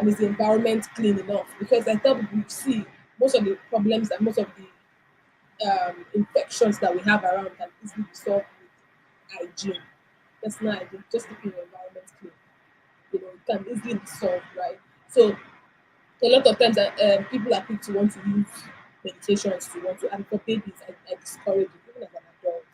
Is the environment clean enough? Because I thought we see most of the problems and most of the infections that we have around can easily be solved with hygiene. Personal hygiene, just keeping your environment clean. It can easily be solved, right? So a lot of times people are quick to want to use medications to want to, and for babies, I discourage it, even as an adult.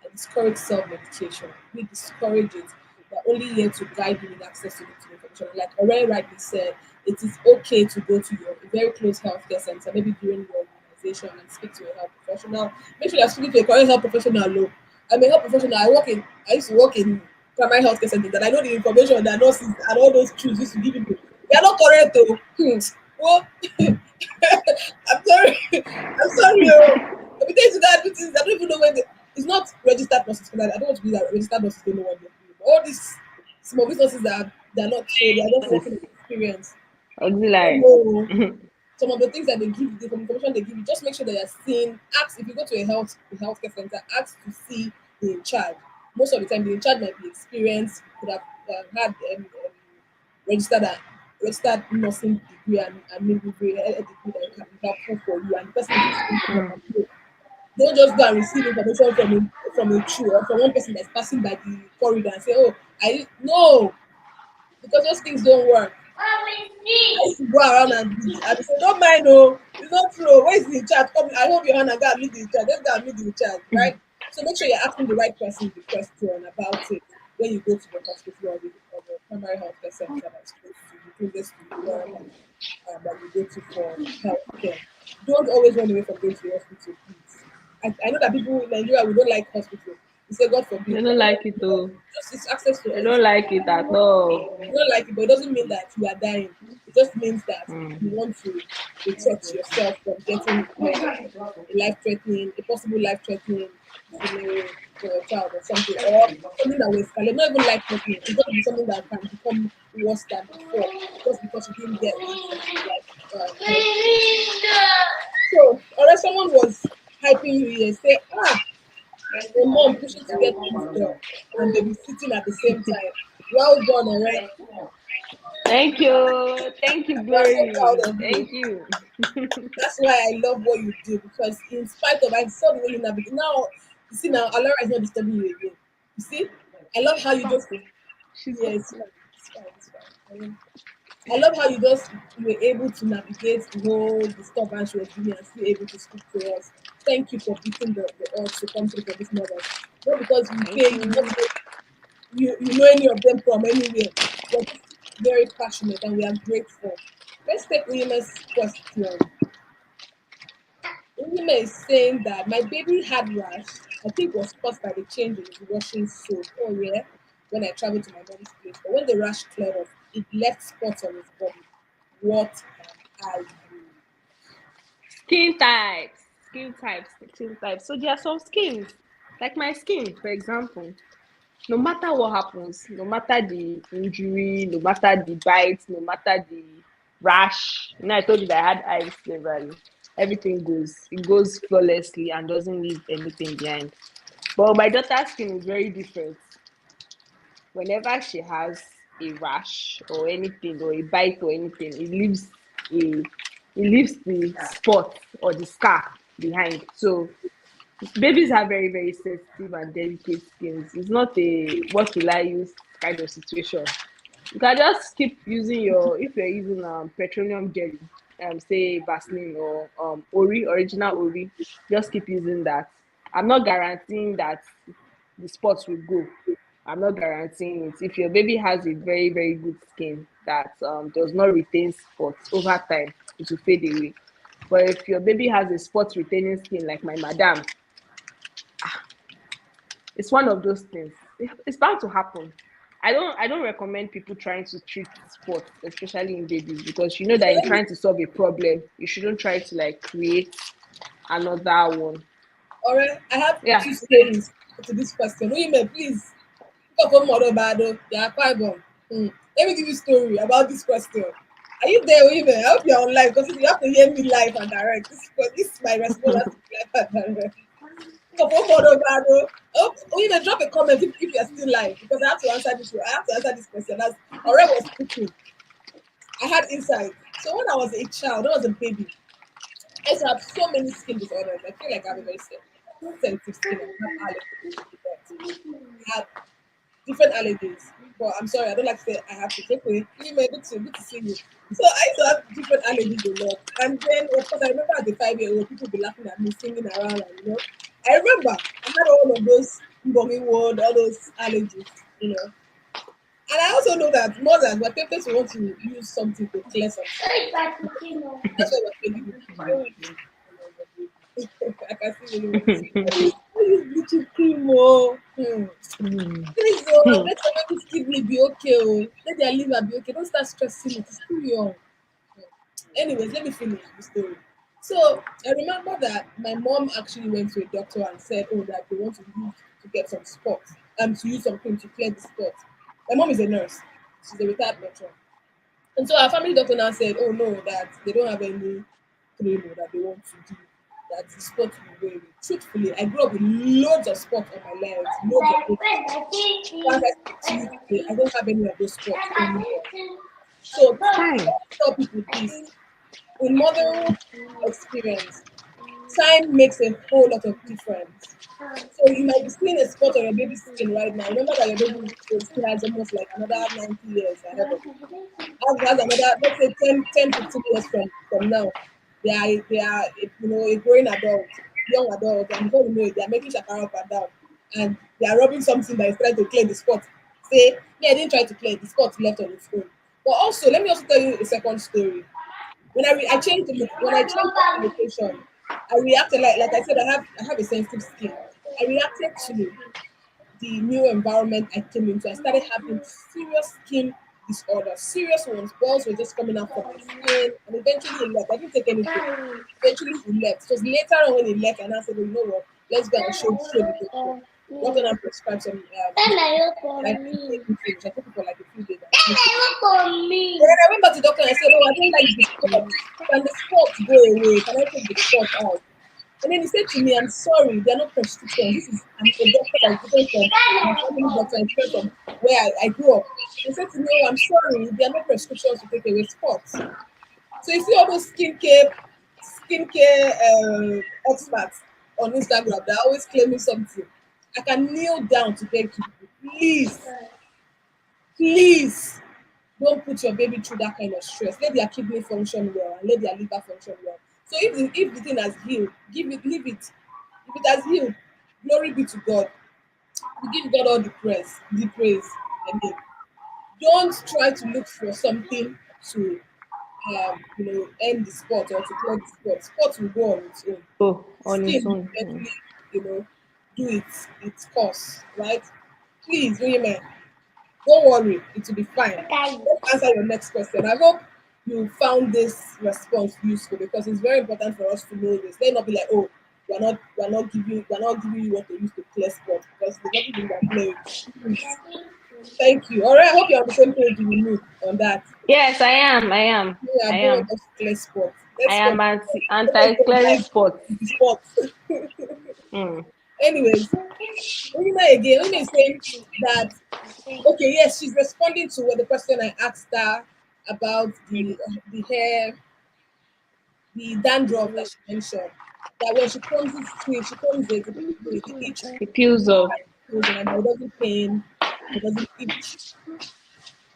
I discourage self medication. We discourage it. We're only here to guide you with access to information. Like already rightly said, it is okay to go to your very close healthcare center, maybe during your immunization, and speak to a health professional. Make sure you're speaking to a correct health professional. Look, I'm a health professional. I used to work in primary healthcare centers, and I know the information that nurses and all those tools used to give people. They are not correct though. Well, I'm sorry. I'm sorry. Oh. Let me tell you that I don't even know when it's not registered nurses, because I don't want to be that registered nurses don't know what they're doing. But all these small businesses that they're not trained, they're just This working with experience. They don't auxiliary. know some of the things that they give, the information they give you. Just make sure that you're seeing. Ask if you go to a healthcare center. Ask to see the in charge. Most of the time, the in charge might be experienced. Could have had registered a registered nursing degree and midwifery a degree that can be helpful for you, and the person is experienced enough. And so don't just go and receive information from a tree or from one person that's passing by the corridor and say, "Oh, I no," because those things don't work. I used to go around and say, "Don't mind, no, it's not true. Where is the chat? Come, I hold your hand and go and meet the chat. Let's go and meet the chat, right?" So make sure you're asking the right person the question about it when you go to the hospital or the primary health care center that's close to you, closest to you, wherever that you go to for healthcare. Don't always run away from going to the hospital, please. I know that people in Nigeria, we don't like hospital. You say God forbid. They don't like it though. Just it's access to They us. don't like it at all. You don't like it, but it doesn't mean that you are dying. It just means that Mm. you want to protect yourself from getting a life-threatening, a possible life-threatening scenario for your child or something, or something that will escalate. Not even life-threatening. It's going to be something that can become worse than before, just because you didn't get access to health treatment. So, or if someone was hyping you here, say, your mom pushing to get things done and babysitting at the same time. Well done, alright. Thank you, We are so Glory. proud of you. Thank you. That's why I love what you do because, in spite of, I saw the way you navigate. Now, you see, now Alara is not disturbing you again. You see, I love how She's you back. just, She's yeah, back. it's fine. I love how you were able to navigate the whole disturbance she was giving and still able to speak to us. Thank you for beating the odds to come through for this mothers. Not because you Thank pay, not you. because you know any of them from anywhere. You're just very passionate and we are grateful. Let's take Uyeme's question. Uyeme is saying that my baby had rash. I think it was caused by the change in his washing soap. Oh yeah, when I traveled to my mom's place. But when the rash cleared off, it left spots on his body. What can I do? Skin types. Skin types. Skin types. So there are some skins, like my skin, for example. No matter what happens, no matter the injury, no matter the bite, no matter the rash, I told you that I had eyes severally. Everything goes, it goes flawlessly and doesn't leave anything behind. But my daughter's skin is very different. Whenever she has a rash or anything or a bite or anything, a it leaves the spot or the scar behind. So babies are very, very sensitive and delicate skins. It's not a what will I use kind of situation. You can just keep using if you're using petroleum jelly, say Vaseline or Ori, original Ori, just keep using that. I'm not guaranteeing that the spots will go. I'm not guaranteeing it. If your baby has a very, very good skin that does not retain spots over time, it will fade away. But if your baby has a spot retaining skin like my madam, it's one of those things. It's bound to happen. I don't recommend people trying to treat sports, especially in babies, because you know So that in let me, trying to solve a problem, you shouldn't try to like create another one. alright, I have Yeah. two stories to this question. Uyeme, please. Talk about Mother Bado. Yeah, quite bon. Let me give you a story about this question. Are you there, Uyeme? I hope you're online because you have to hear me live and direct. This is my response to live and direct. Talk about Mother Bado. Oh, Uyeme, drop a comment if you're still live because I have to answer this. I have to answer this question. As Ore was speaking, I had insight. So when I was a child, I was a baby. I used to have so many skin disorders. I feel like I have a very sensitive skin. I have allergies. I have different allergies. But I'm sorry, I don't like to say I have to take away. You may good to see you. So I used to have different allergies a lot. And then of course I remember as a 5 year old, people be laughing at me, singing around and I remember I had all of those bummy word, all those allergies. And I also know that mothers were tempted to want to use something to clear some skin. That's why we're taking it. I can see you. Use bleaching cream, oh. Please, oh, let your baby's kidney be okay, oh. Let their liver be okay. Don't start stressing it. It's too young. Anyways, let me finish the story. So I remember that my mom actually went to a doctor and said, "Oh, that they want to use to get some spots, to use some cream to clear the spots." My mom is a nurse; she's a retired matron, and so our family doctor now said, "Oh no, that they don't have any cream that they want to do. That the spots will go away." Truthfully, I grew up with loads of spots on my legs, loads of those spots. So as I speak to you today, I don't have any of those spots anymore. So Fine. tell people this in motherhood experience, time makes a whole lot of difference. So you might be seeing a spot on your baby's skin right now. Remember that your baby still has almost like another 90 years ahead of it. Has another, let's say 10, 15 years from now. They are a growing adult, young adult, and before you know it, they are making shakara up and down. And they are rubbing something that is trying to clear the spot. Say, yeah, I didn't try to clear the spot left on its own. But also, let me also tell you a second story. I changed when I changed the location, I reacted like I said I have a sensitive skin. I reacted to the new environment I came into, I started having serious skin disorders, serious ones. Balls were just coming out from my skin, and eventually he left. I didn't take anything. Eventually he left. So later on when he left, and I said, "Oh, you know what? Let's go and show the doctor." Doctor and prescribe some like finish. I took it for like a few days. And then I went back to the doctor and I said, "Oh, I don't like the spot. Can the spot go away? Can I take the spot out?" And then he said to me, "I'm sorry, they're not prescriptions. This is a doctor that's different from my family doctor and different from where I grew up." He said to me, "Oh, I'm sorry, there are no prescriptions to take away spots." So you see all those skincare experts on Instagram, they're always claiming something. I can kneel down to beg you, please, please don't put your baby through that kind of stress. Let their kidney function well and let their liver function well. So if the thing has healed, leave it. If it has healed, glory be to God. We give God all the praise. I mean, don't try to look for something to end the spot or to clear the spot. Spot will go on its own. Oh, on its Skin will own. eventually, do its course, right? Please, women, don't worry, it will be fine. Let's answer your next question. I hope you found this response useful because it's very important for us to know this. Let not be like, oh, we're not giving you what they use to clear spots because there's nothing you can clear. Please. Thank you. All right, I hope you're on the same page with me on that. Yes, I am. I am. Yeah, I don't want am. us to clear spots. I Let's am come. anti-clearing spots. Spots. Mm. Anyways, Rima again. Rima is saying that okay, yes, she's responding to what the question I asked her about the hair, the dandruff that she mentioned. That when she combs it straight, she combs it, it itch, It peels off. and it doesn't pain, it doesn't itch.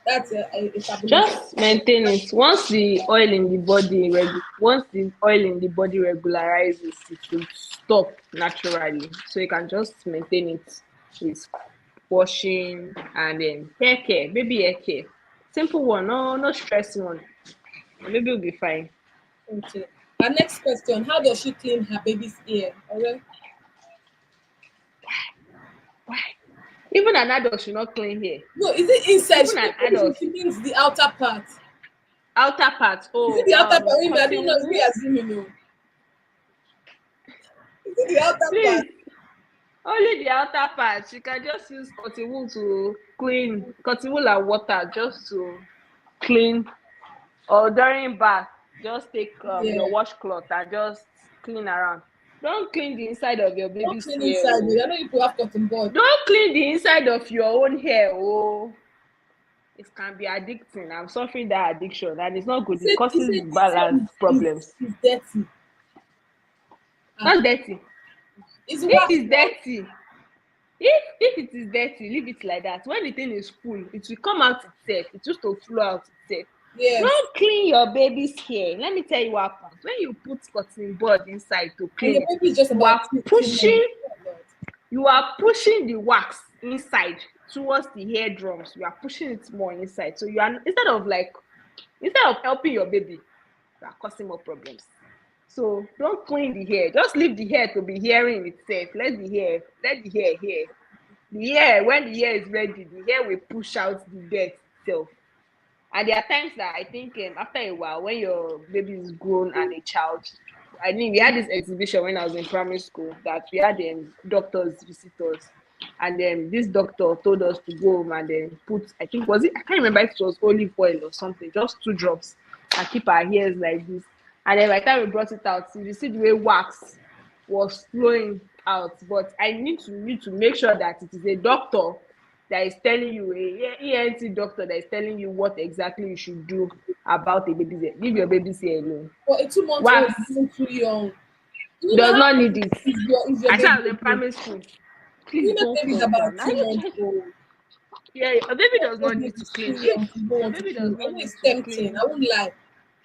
That's a fabulous. Just maintain it. Once the oil in the body regularizes, it will stop naturally. So you can just maintain it with washing and then hair care, baby hair care. Simple one, no stress one. And baby will be fine. Okay. Our next question: how does she clean her baby's ear? Okay. Why? Even an adult should not clean hair. No, is it inside? Even an adult. She means the outer part. Outer part. Is it Oh, the outer part? I don't cotton know. Is wool. it assuming no? Is it the outer part? Please, only the outer part. You can just use cotton wool to clean, cotton wool and water just to clean. Or during bath, just take Yeah. your washcloth and just clean around. Don't clean the inside of your Don't baby's clean hair. inside. Oh. I know you could have cotton bud. Don't clean the inside of your own hair. Oh. It can be addicting. I'm suffering that addiction and it's not good. It causes balance problems. It's dirty. Not dirty. It's If wax it's now. dirty, if it is dirty, leave it like that. When the thing is full, it will come out itself. It used to flow out itself. Yes. Don't clean your baby's hair. Let me tell you what happens. When you put cotton bud inside to And your clean baby is just you about are 2 months. pushing the wax inside towards the hair drums. You are pushing it more inside. So you are instead of helping your baby, you are causing more problems. So don't clean the hair. Just leave the hair to be hearing itself. Let the hair hear. The hair, when the hair is ready, the hair will push out the dirt itself. And there are times that I think after a while, when your baby is grown and a child, I mean, we had this exhibition when I was in primary school that we had doctors visitors, and then this doctor told us to go home and then put, I think I can't remember if it was olive oil or something, just 2 drops, and keep our hairs like this. And then by the time we brought it out, you see the way wax was flowing out. But I need to make sure that it is a doctor that is telling you, a ENT doctor that is telling you what exactly you should do about a baby's hair. Leave your baby's hair alone. For a 2 months old, Wax is even too young. You know does how not need it. is your I said I baby? was in primary school. Please You know, don't baby is calm about down. 2 months old. Yeah, a baby does not Baby need to is too clean. young to go Your on to baby does clean. I not know need it's to tempting. clean. I won't lie.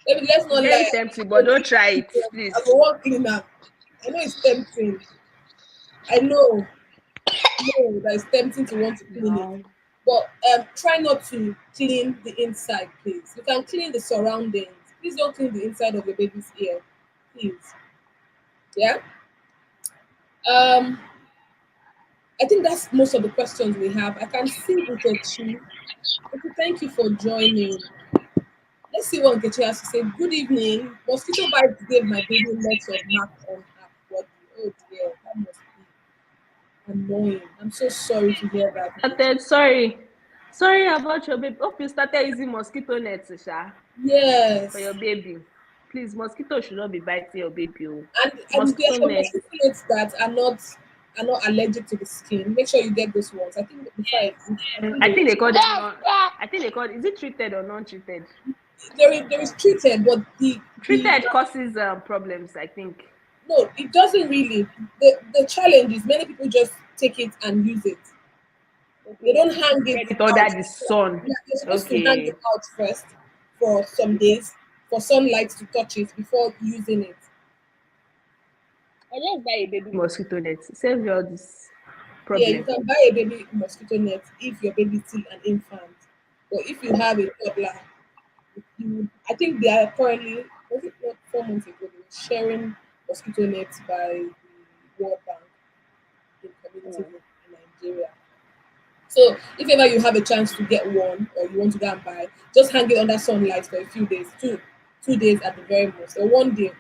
Baby, let's not It's lie. very tempting, but don't try it, I please. go one cleaner. I know it's tempting. I know that it's tempting to want to clean it. No. But try not to clean the inside, please. You can clean the surroundings. Please don't clean the inside of your baby's ear. Please. Yeah? Um, I think that's most of the questions we have. I can see Nkechi. Okay, thank you for joining. Let's see what Nkechi has to say. Good evening. Mosquito bites gave my baby lots of marks on her body. Oh dear, that must be annoying. I'm so sorry to hear that, Nkechi. Started, sorry about your baby. Hope you started using mosquito nets, Sha, for your Yes. baby. Please, mosquito should not be biting your baby. And there are Mosquito some net. mosquito nets that are not allergic to the skin. Make sure you get those ones. I think before I think I think they call them non. I think they call. Is it treated or non-treated? there is treated, but the Treated causes problems. I think. no, it doesn't really. The challenge is many people just take it and use it. They don't Okay, hang it spread it out. under the sun. Yeah, you're supposed to hang it Okay. out first for some days for sunlight to touch it before using it. I just buy a baby mosquito net. Save you all this Yeah, you problem. can buy a baby mosquito net if your baby is still an infant. But if you have a toddler, I think they are currently, was it not 4 months ago, they were sharing mosquito nets by the World Bank in communities in Nigeria. So if ever you have a chance to get one or you want to go and buy, just hang it under sunlight for a few days, two days at the very most, or 1 day,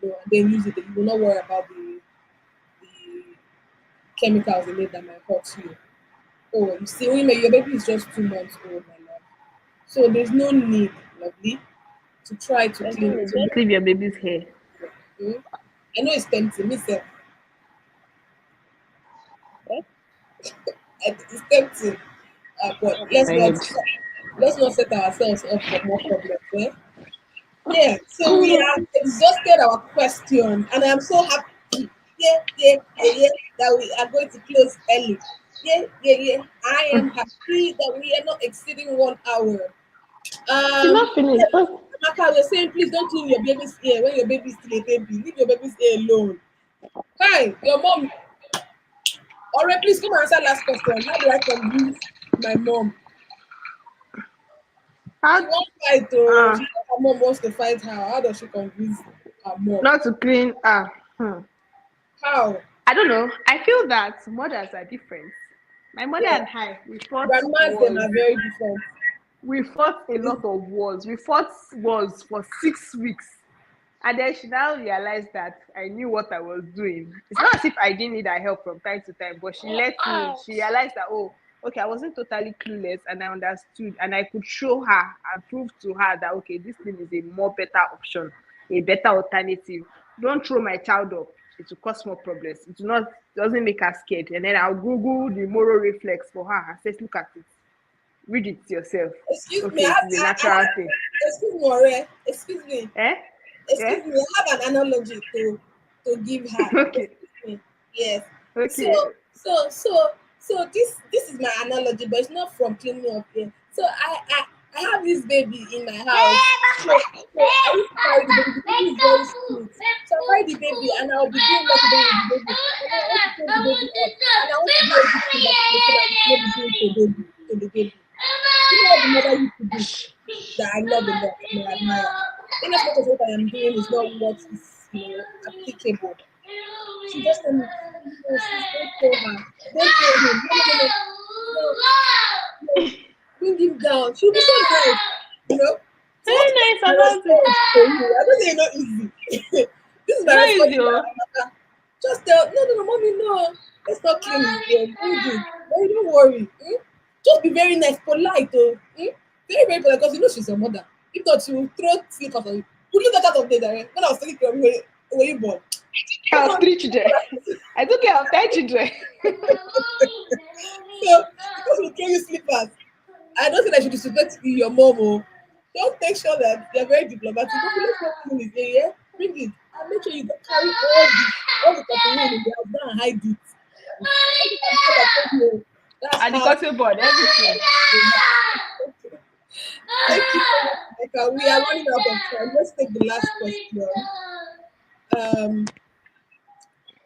and then use it. You will not worry about the chemicals in it that might hurt you. Oh, you see, women, your baby is just 2 months old, my love. So there's no need, lovely, to try to clean it. So Just leave your baby's hair. mm, I know it's tempting, myself. It's tempting, but My head. let's not set ourselves up for more problems. Eh? Yeah, so we have exhausted our question, and I'm so happy. Yeah, that we are going to close early. Yeah. I am happy that we are not exceeding 1 hour. She's not finished. Yeah, Amaka, we're saying please don't clean your baby's ear when your baby is still a baby. Leave your baby's ear alone. Hi, your mom. Alright, please come and answer last question. How do I convince my mom? She How? won't fight, oh. Uh, She said her mom wants to fight her. How does she convince her mom? not to clean. How? I don't know. I feel that mothers are different. My mother Yeah. and I, Grandmas them are very different. we fought a lot of wars. We fought wars for 6 weeks. And then she now realized that I knew what I was doing. It's not as if I didn't need her help from time to time, but she let me. She realized that, oh, okay, I wasn't totally clueless and I understood and I could show her and prove to her that, okay, this thing is a more better option, a better alternative. Don't throw my child up. It will cause more problems. It will not, doesn't make her scared. And then I'll Google the moral reflex for her and say, look at it. Read it yourself. Excuse me, Okay, it is a natural thing. excuse me, Ore. Excuse me. Eh? Yeah? Excuse me, I have an analogy to give her. Okay. Excuse me. Yes. So Okay. so so so this is my analogy, but it's not from cleaning up here. So I have this baby in my house. So I used to carry the baby. The baby is very sweet. So I carry the baby and I'll be doing what to do with the baby. And then I want to take the baby up. And I want to do everything that is making like maybe doing to the baby. You know what the mother used to do that I love a lot and I admire. In as much as what I am doing is not what is applicable. She just told me, no, please don't tell her. Don't tell him. No. Bring him down. She'll be so nice, you know. So what Very is nice my about it. response for you? I don't say it's not easy. This is my Where response is to my your? mother. Just tell, no, mommy, no. Let's not clean his ear. Bring it. No, don't worry. Just be very nice, polite, oh. Very, very polite, because you know she's your mother. If not, she will throw slippers on you. Would you get out of there, Darren? When I was taking care of you, were you born? I have 3 children. I took care of 10 children. So, because we throw you slippers, I don't think I should disrespect you, your mom. Oh. Just make sure that they're very diplomatic. Okay, let's not clean his ear. Bring it. And make sure you carry all the cotton wool in the house. Go and hide it. That's And the how. cutting board, everything. Thank you so much, Rebecca. We are running out of time. Let's take the last question.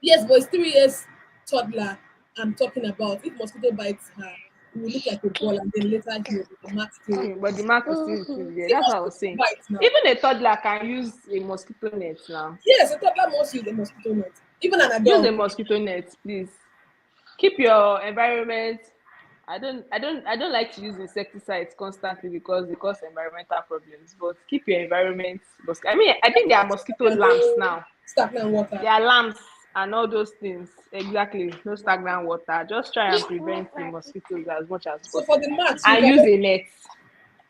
Yes, but it's 3 years toddler I'm talking about. If mosquito bites her, it will look like a ball and then later heal with the mark still. But the mark is still there. See, That's what I mosquito was saying. bites now. Even a toddler can use a mosquito net now. Yes, a toddler must use a mosquito net. Even an Use a adult. mosquito net, please. Keep your environment. I don't like to use insecticides constantly because they cause environmental problems. But keep your environment. I mean, I think there are mosquito lamps now. Stagnant water. There are lamps and all those things. Exactly. No stagnant water. Just try and prevent the mosquitoes as much as So for the possible. max, And use a net.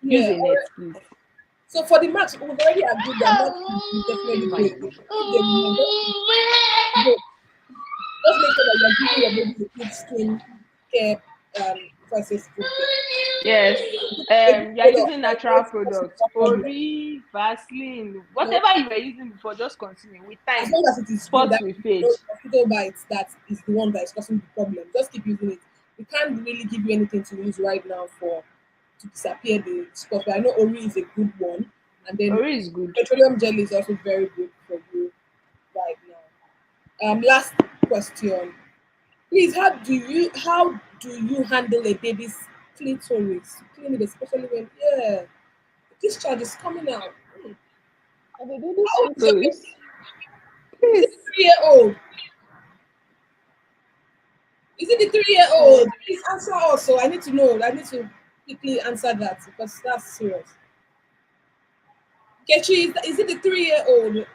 Use yeah. a net, please. So for the max, we've already agreed that max is definitely My going. God. If they will go, just make sure that you're giving your baby a good skin care process food care. Yes. A good You are product using that natural won't cause products. more problem. Ori, Vaseline, You know, whatever you were using before, just continue. With as time, long as it is good, spots that will fade. mosquito bites that is the one that is causing the problem. Just keep using it. We can't really give you anything to use right now for to disappear the spot. But I know Ori is a good one, and then Ori is good. petroleum jelly is also very good for you right now. Last question. Please, how do you handle a baby's clitoris? Clean it, especially when discharge is coming out. And the baby's How old is your baby? clitoris. Is Please. it the 3 year old? Is it the 3 year old? Please answer also. I need to know. I need to quickly answer that because that's serious. Kechi, is it the 3 year old?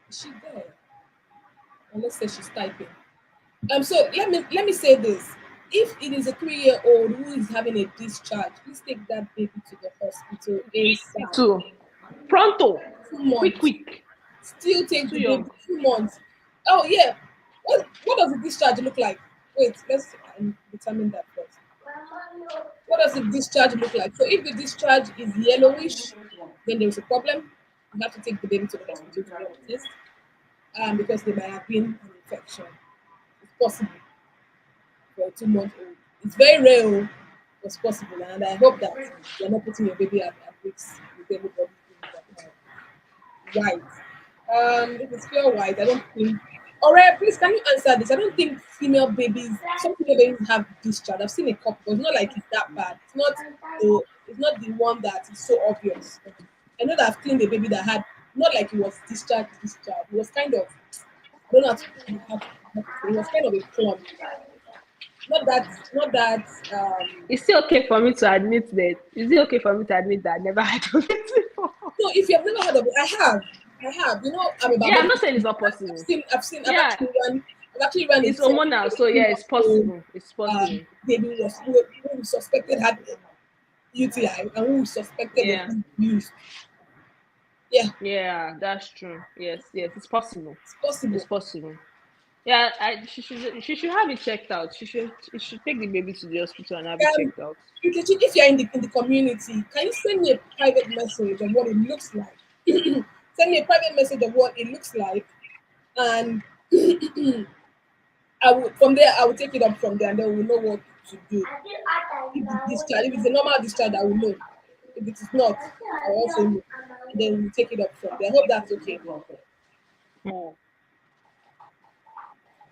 Is she there? Unless say she's typing. So let me say this. If it is a 3 year old who is having a discharge, please take that baby to the hospital ASAP. Two. Pronto. 2 months. Quick. Still take Too the baby young. 2 months. Oh yeah. What does the discharge look like? Wait, let's determine that first. What does the discharge look like? So if the discharge is yellowish, then there's a problem. You have to take the baby to the hospital to get a test, because there might have been an infection. It's possible for a 2 month old. It's very rare, oh, but it's possible, and I hope that you're not putting your baby at risk with anybody that white. If it's pure white, I don't think. Alright, please can you answer this? I don't think some female babies have discharge. I've seen a couple, but it's not like it's that bad. It's not the one that is so obvious. I know that I've cleaned a baby that had not like it was discharge. It was kind of I don't know how to it was kind of a clump. Not that Is it okay for me to admit that? Is it okay for me to admit that I never had of it before? no, if you have never heard of it, I have. I'm a Yeah, I'm biology. not saying it's not I've possible. seen, I've seen, Yeah, I've actually run a it's test hormonal, with so a yeah, it's 2 month possible. It's possible. baby who we suspected had UTI and who we suspected was Yeah, being used. Yeah, yeah, that's true. Yes, it's possible. it's It's possible. possible. Yeah, she should have it checked out. She should take the baby to the hospital and have it Um, checked out. if you're in the community, can you send me a private message of what it looks like? Send me a private message of what it looks like, and I will take it up from there, and then we'll know what to do. If it's a normal discharge, I will know. If it is not, I will also know. And then we'll take it up from there. I hope that's okay. Mm.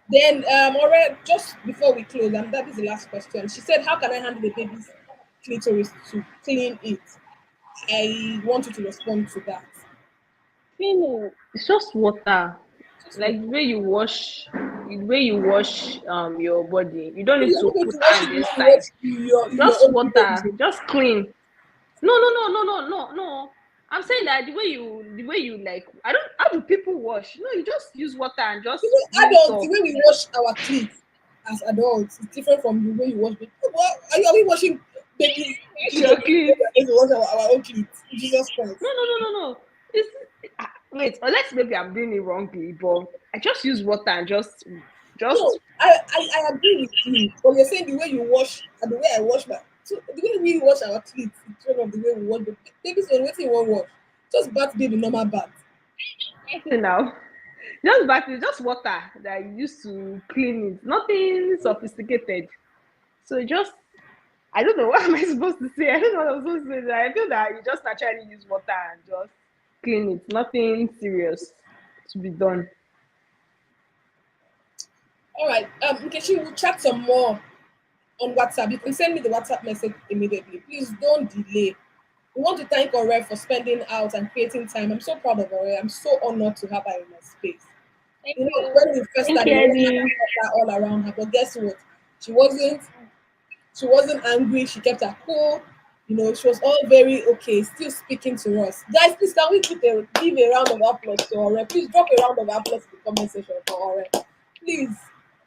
Then, alright, just before we close, and that is the last question. She said, how can I handle the baby's clitoris to clean it? I want you to respond to that. Cleaning, it's just water. Just what? Like the way you wash your body. You don't So need you're to not going put to wash hand it the way you inside. wash your Just own clothes. water. Just clean. No. I'm saying that the way you like. I don't. How do people wash? No, you just use water and The just way rinse adults, the off. way we wash our cleats as adults is different from the way you wash baby. What are we washing babies' cleats the Sure, way clean. we are going to wash our own cleats? Jesus Christ. No. It's, wait, unless maybe I'm doing it wrongly, but I just use water and No, just I agree with you. But you're saying the way you wash and the way I wash my so the way we wash our cleats is different from the way we wash the babies when waiting one wash. Just bath baby normal bath. now. Just water that you use to clean it. Nothing sophisticated. So just I don't know what am I supposed to say. I don't know what I'm supposed to say. I feel that you just naturally use water and just clean it. Nothing serious to be done. All right. Nkechi, we'll chat some more on WhatsApp. You can send me the WhatsApp message immediately. Please don't delay. We want to thank Ore for spending out and creating time. I'm so proud of Ore. I'm so honored to have her in my space. Thank You know, you. when we first Thank started, you, we always had Eddie. that all around her. But guess what? She wasn't. She wasn't angry. She kept her cool. You know, she was all very okay, still speaking to us. Guys, please can we give a round of applause to Ore? Please drop a round of applause in the comment section for Ore. Please.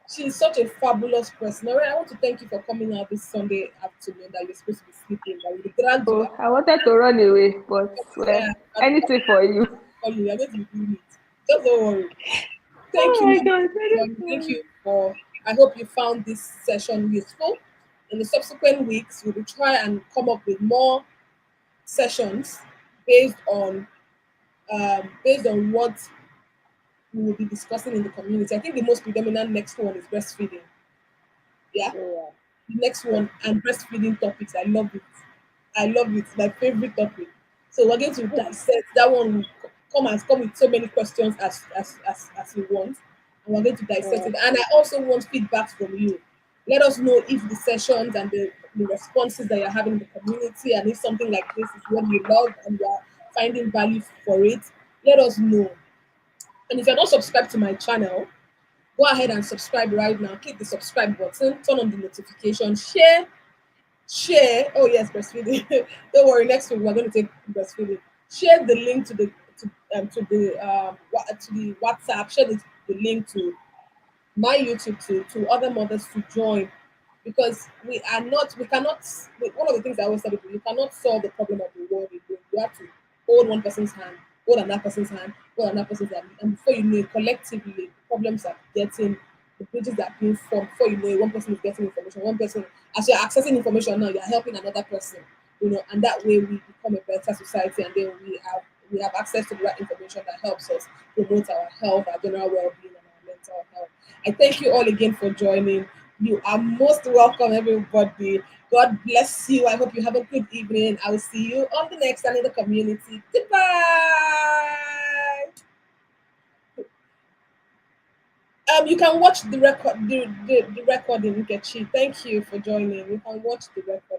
She's such a fabulous person. Ore, I want to thank you for coming out this Sunday afternoon that you're supposed to be sleeping, that we dragged you Oh, out. I wanted to run away, but well, Yeah, and anything for you. we are going to be doing it. Just don't worry. Thank Oh you, my Mama. God. Thank you for. I hope you found this session useful. In the subsequent weeks, we will try and come up with more sessions based on what we will be discussing in the community. I think the most predominant next one is breastfeeding. Yeah, Yeah. the next one and breastfeeding topics. I love it. I love it. My favorite topic. So we're going to dissect that one. Will come with so many questions as you want, and we're going to dissect Yeah. it. And I also want feedback from you. Let us know if the sessions and the responses that you're having in the community, and if something like this is what you love and you are finding value for it, let us know. And if you're not subscribed to my channel, go ahead and subscribe right now. Click the subscribe button, turn on the notification, share. Oh yes, breastfeeding. Don't worry, next week we're going to take breastfeeding. Share the link to the WhatsApp. Share the link to my YouTube to other mothers to join, because we cannot. One of the things I always tell people, you cannot solve the problem of the world alone. You have to hold one person's hand, hold another person's hand, hold another person's hand, and before you know it, collectively, problems are getting, the bridges are being formed. Before you know it, one person is getting information, one person, as you're accessing information now, you're helping another person, you know, and that way we become a better society, and then we have access to the right information that helps us promote our health, our general well-being, and our mental health. I thank you all again for joining. You are most welcome, everybody. God bless you. I hope you have a good evening. I will see you on the next and in the community. Goodbye. You can watch the recording, Nkechi. Thank you for joining. You can watch the record.